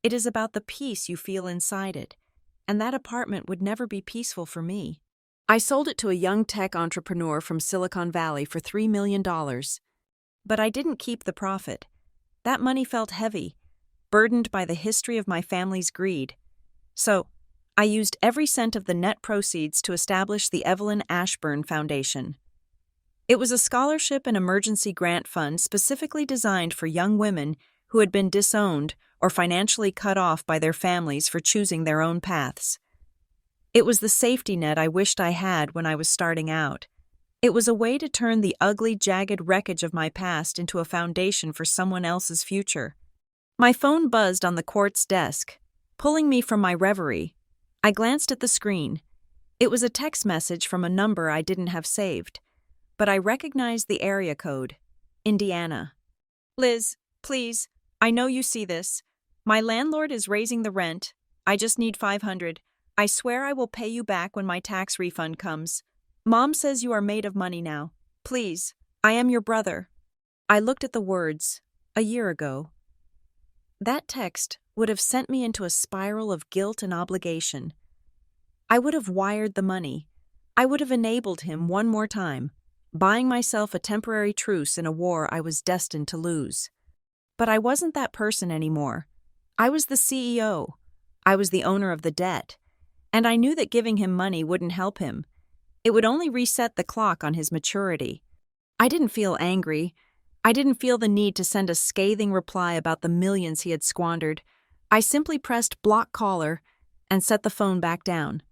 It is about the peace you feel inside it, and that apartment would never be peaceful for me. I sold it to a young tech entrepreneur from Silicon Valley for $3 million. But I didn't keep the profit. That money felt heavy, burdened by the history of my family's greed. So, I used every cent of the net proceeds to establish the Evelyn Ashburn Foundation. It was a scholarship and emergency grant fund specifically designed for young women who had been disowned or financially cut off by their families for choosing their own paths. It was the safety net I wished I had when I was starting out. It was a way to turn the ugly, jagged wreckage of my past into a foundation for someone else's future. My phone buzzed on the quartz desk, pulling me from my reverie. I glanced at the screen. It was a text message from a number I didn't have saved, but I recognized the area code, Indiana. Liz, please, I know you see this. My landlord is raising the rent. I just need $500. I swear I will pay you back when my tax refund comes. Mom says you are made of money now. Please, I am your brother. I looked at the words, a year ago. That text would have sent me into a spiral of guilt and obligation. I would have wired the money. I would have enabled him one more time, buying myself a temporary truce in a war I was destined to lose. But I wasn't that person anymore. I was the CEO. I was the owner of the debt. And I knew that giving him money wouldn't help him. It would only reset the clock on his maturity. I didn't feel angry. I didn't feel the need to send a scathing reply about the millions he had squandered. I simply pressed block caller and set the phone back down.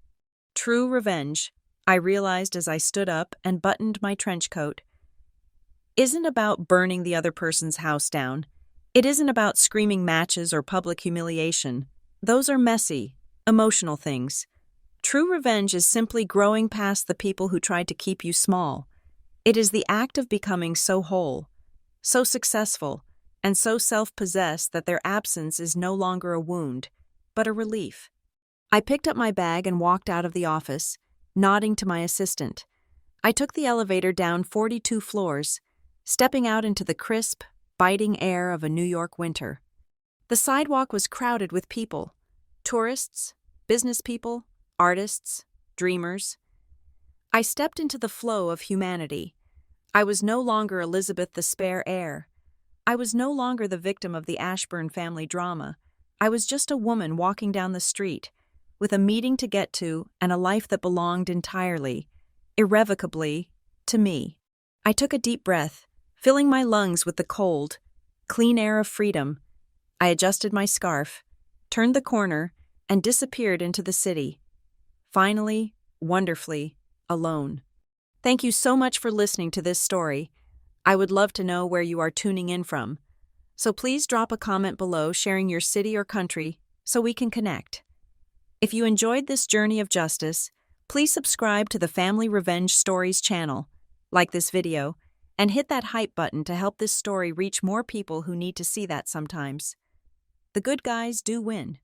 True revenge, I realized as I stood up and buttoned my trench coat, isn't about burning the other person's house down. It isn't about screaming matches or public humiliation. Those are messy, emotional things. True revenge is simply growing past the people who tried to keep you small. It is the act of becoming so whole, so successful, and so self-possessed that their absence is no longer a wound, but a relief. I picked up my bag and walked out of the office, nodding to my assistant. I took the elevator down 42 floors, stepping out into the crisp, biting air of a New York winter. The sidewalk was crowded with people. Tourists, business people, artists, dreamers. I stepped into the flow of humanity. I was no longer Elizabeth the spare heir. I was no longer the victim of the Ashburn family drama. I was just a woman walking down the street, with a meeting to get to and a life that belonged entirely, irrevocably, to me. I took a deep breath, filling my lungs with the cold, clean air of freedom. I adjusted my scarf, turned the corner, and disappeared into the city. Finally, wonderfully, alone. Thank you so much for listening to this story. I would love to know where you are tuning in from. So please drop a comment below sharing your city or country so we can connect. If you enjoyed this journey of justice, please subscribe to the Family Revenge Stories channel, like this video, and hit that hype button to help this story reach more people who need to see that sometimes. The good guys do win.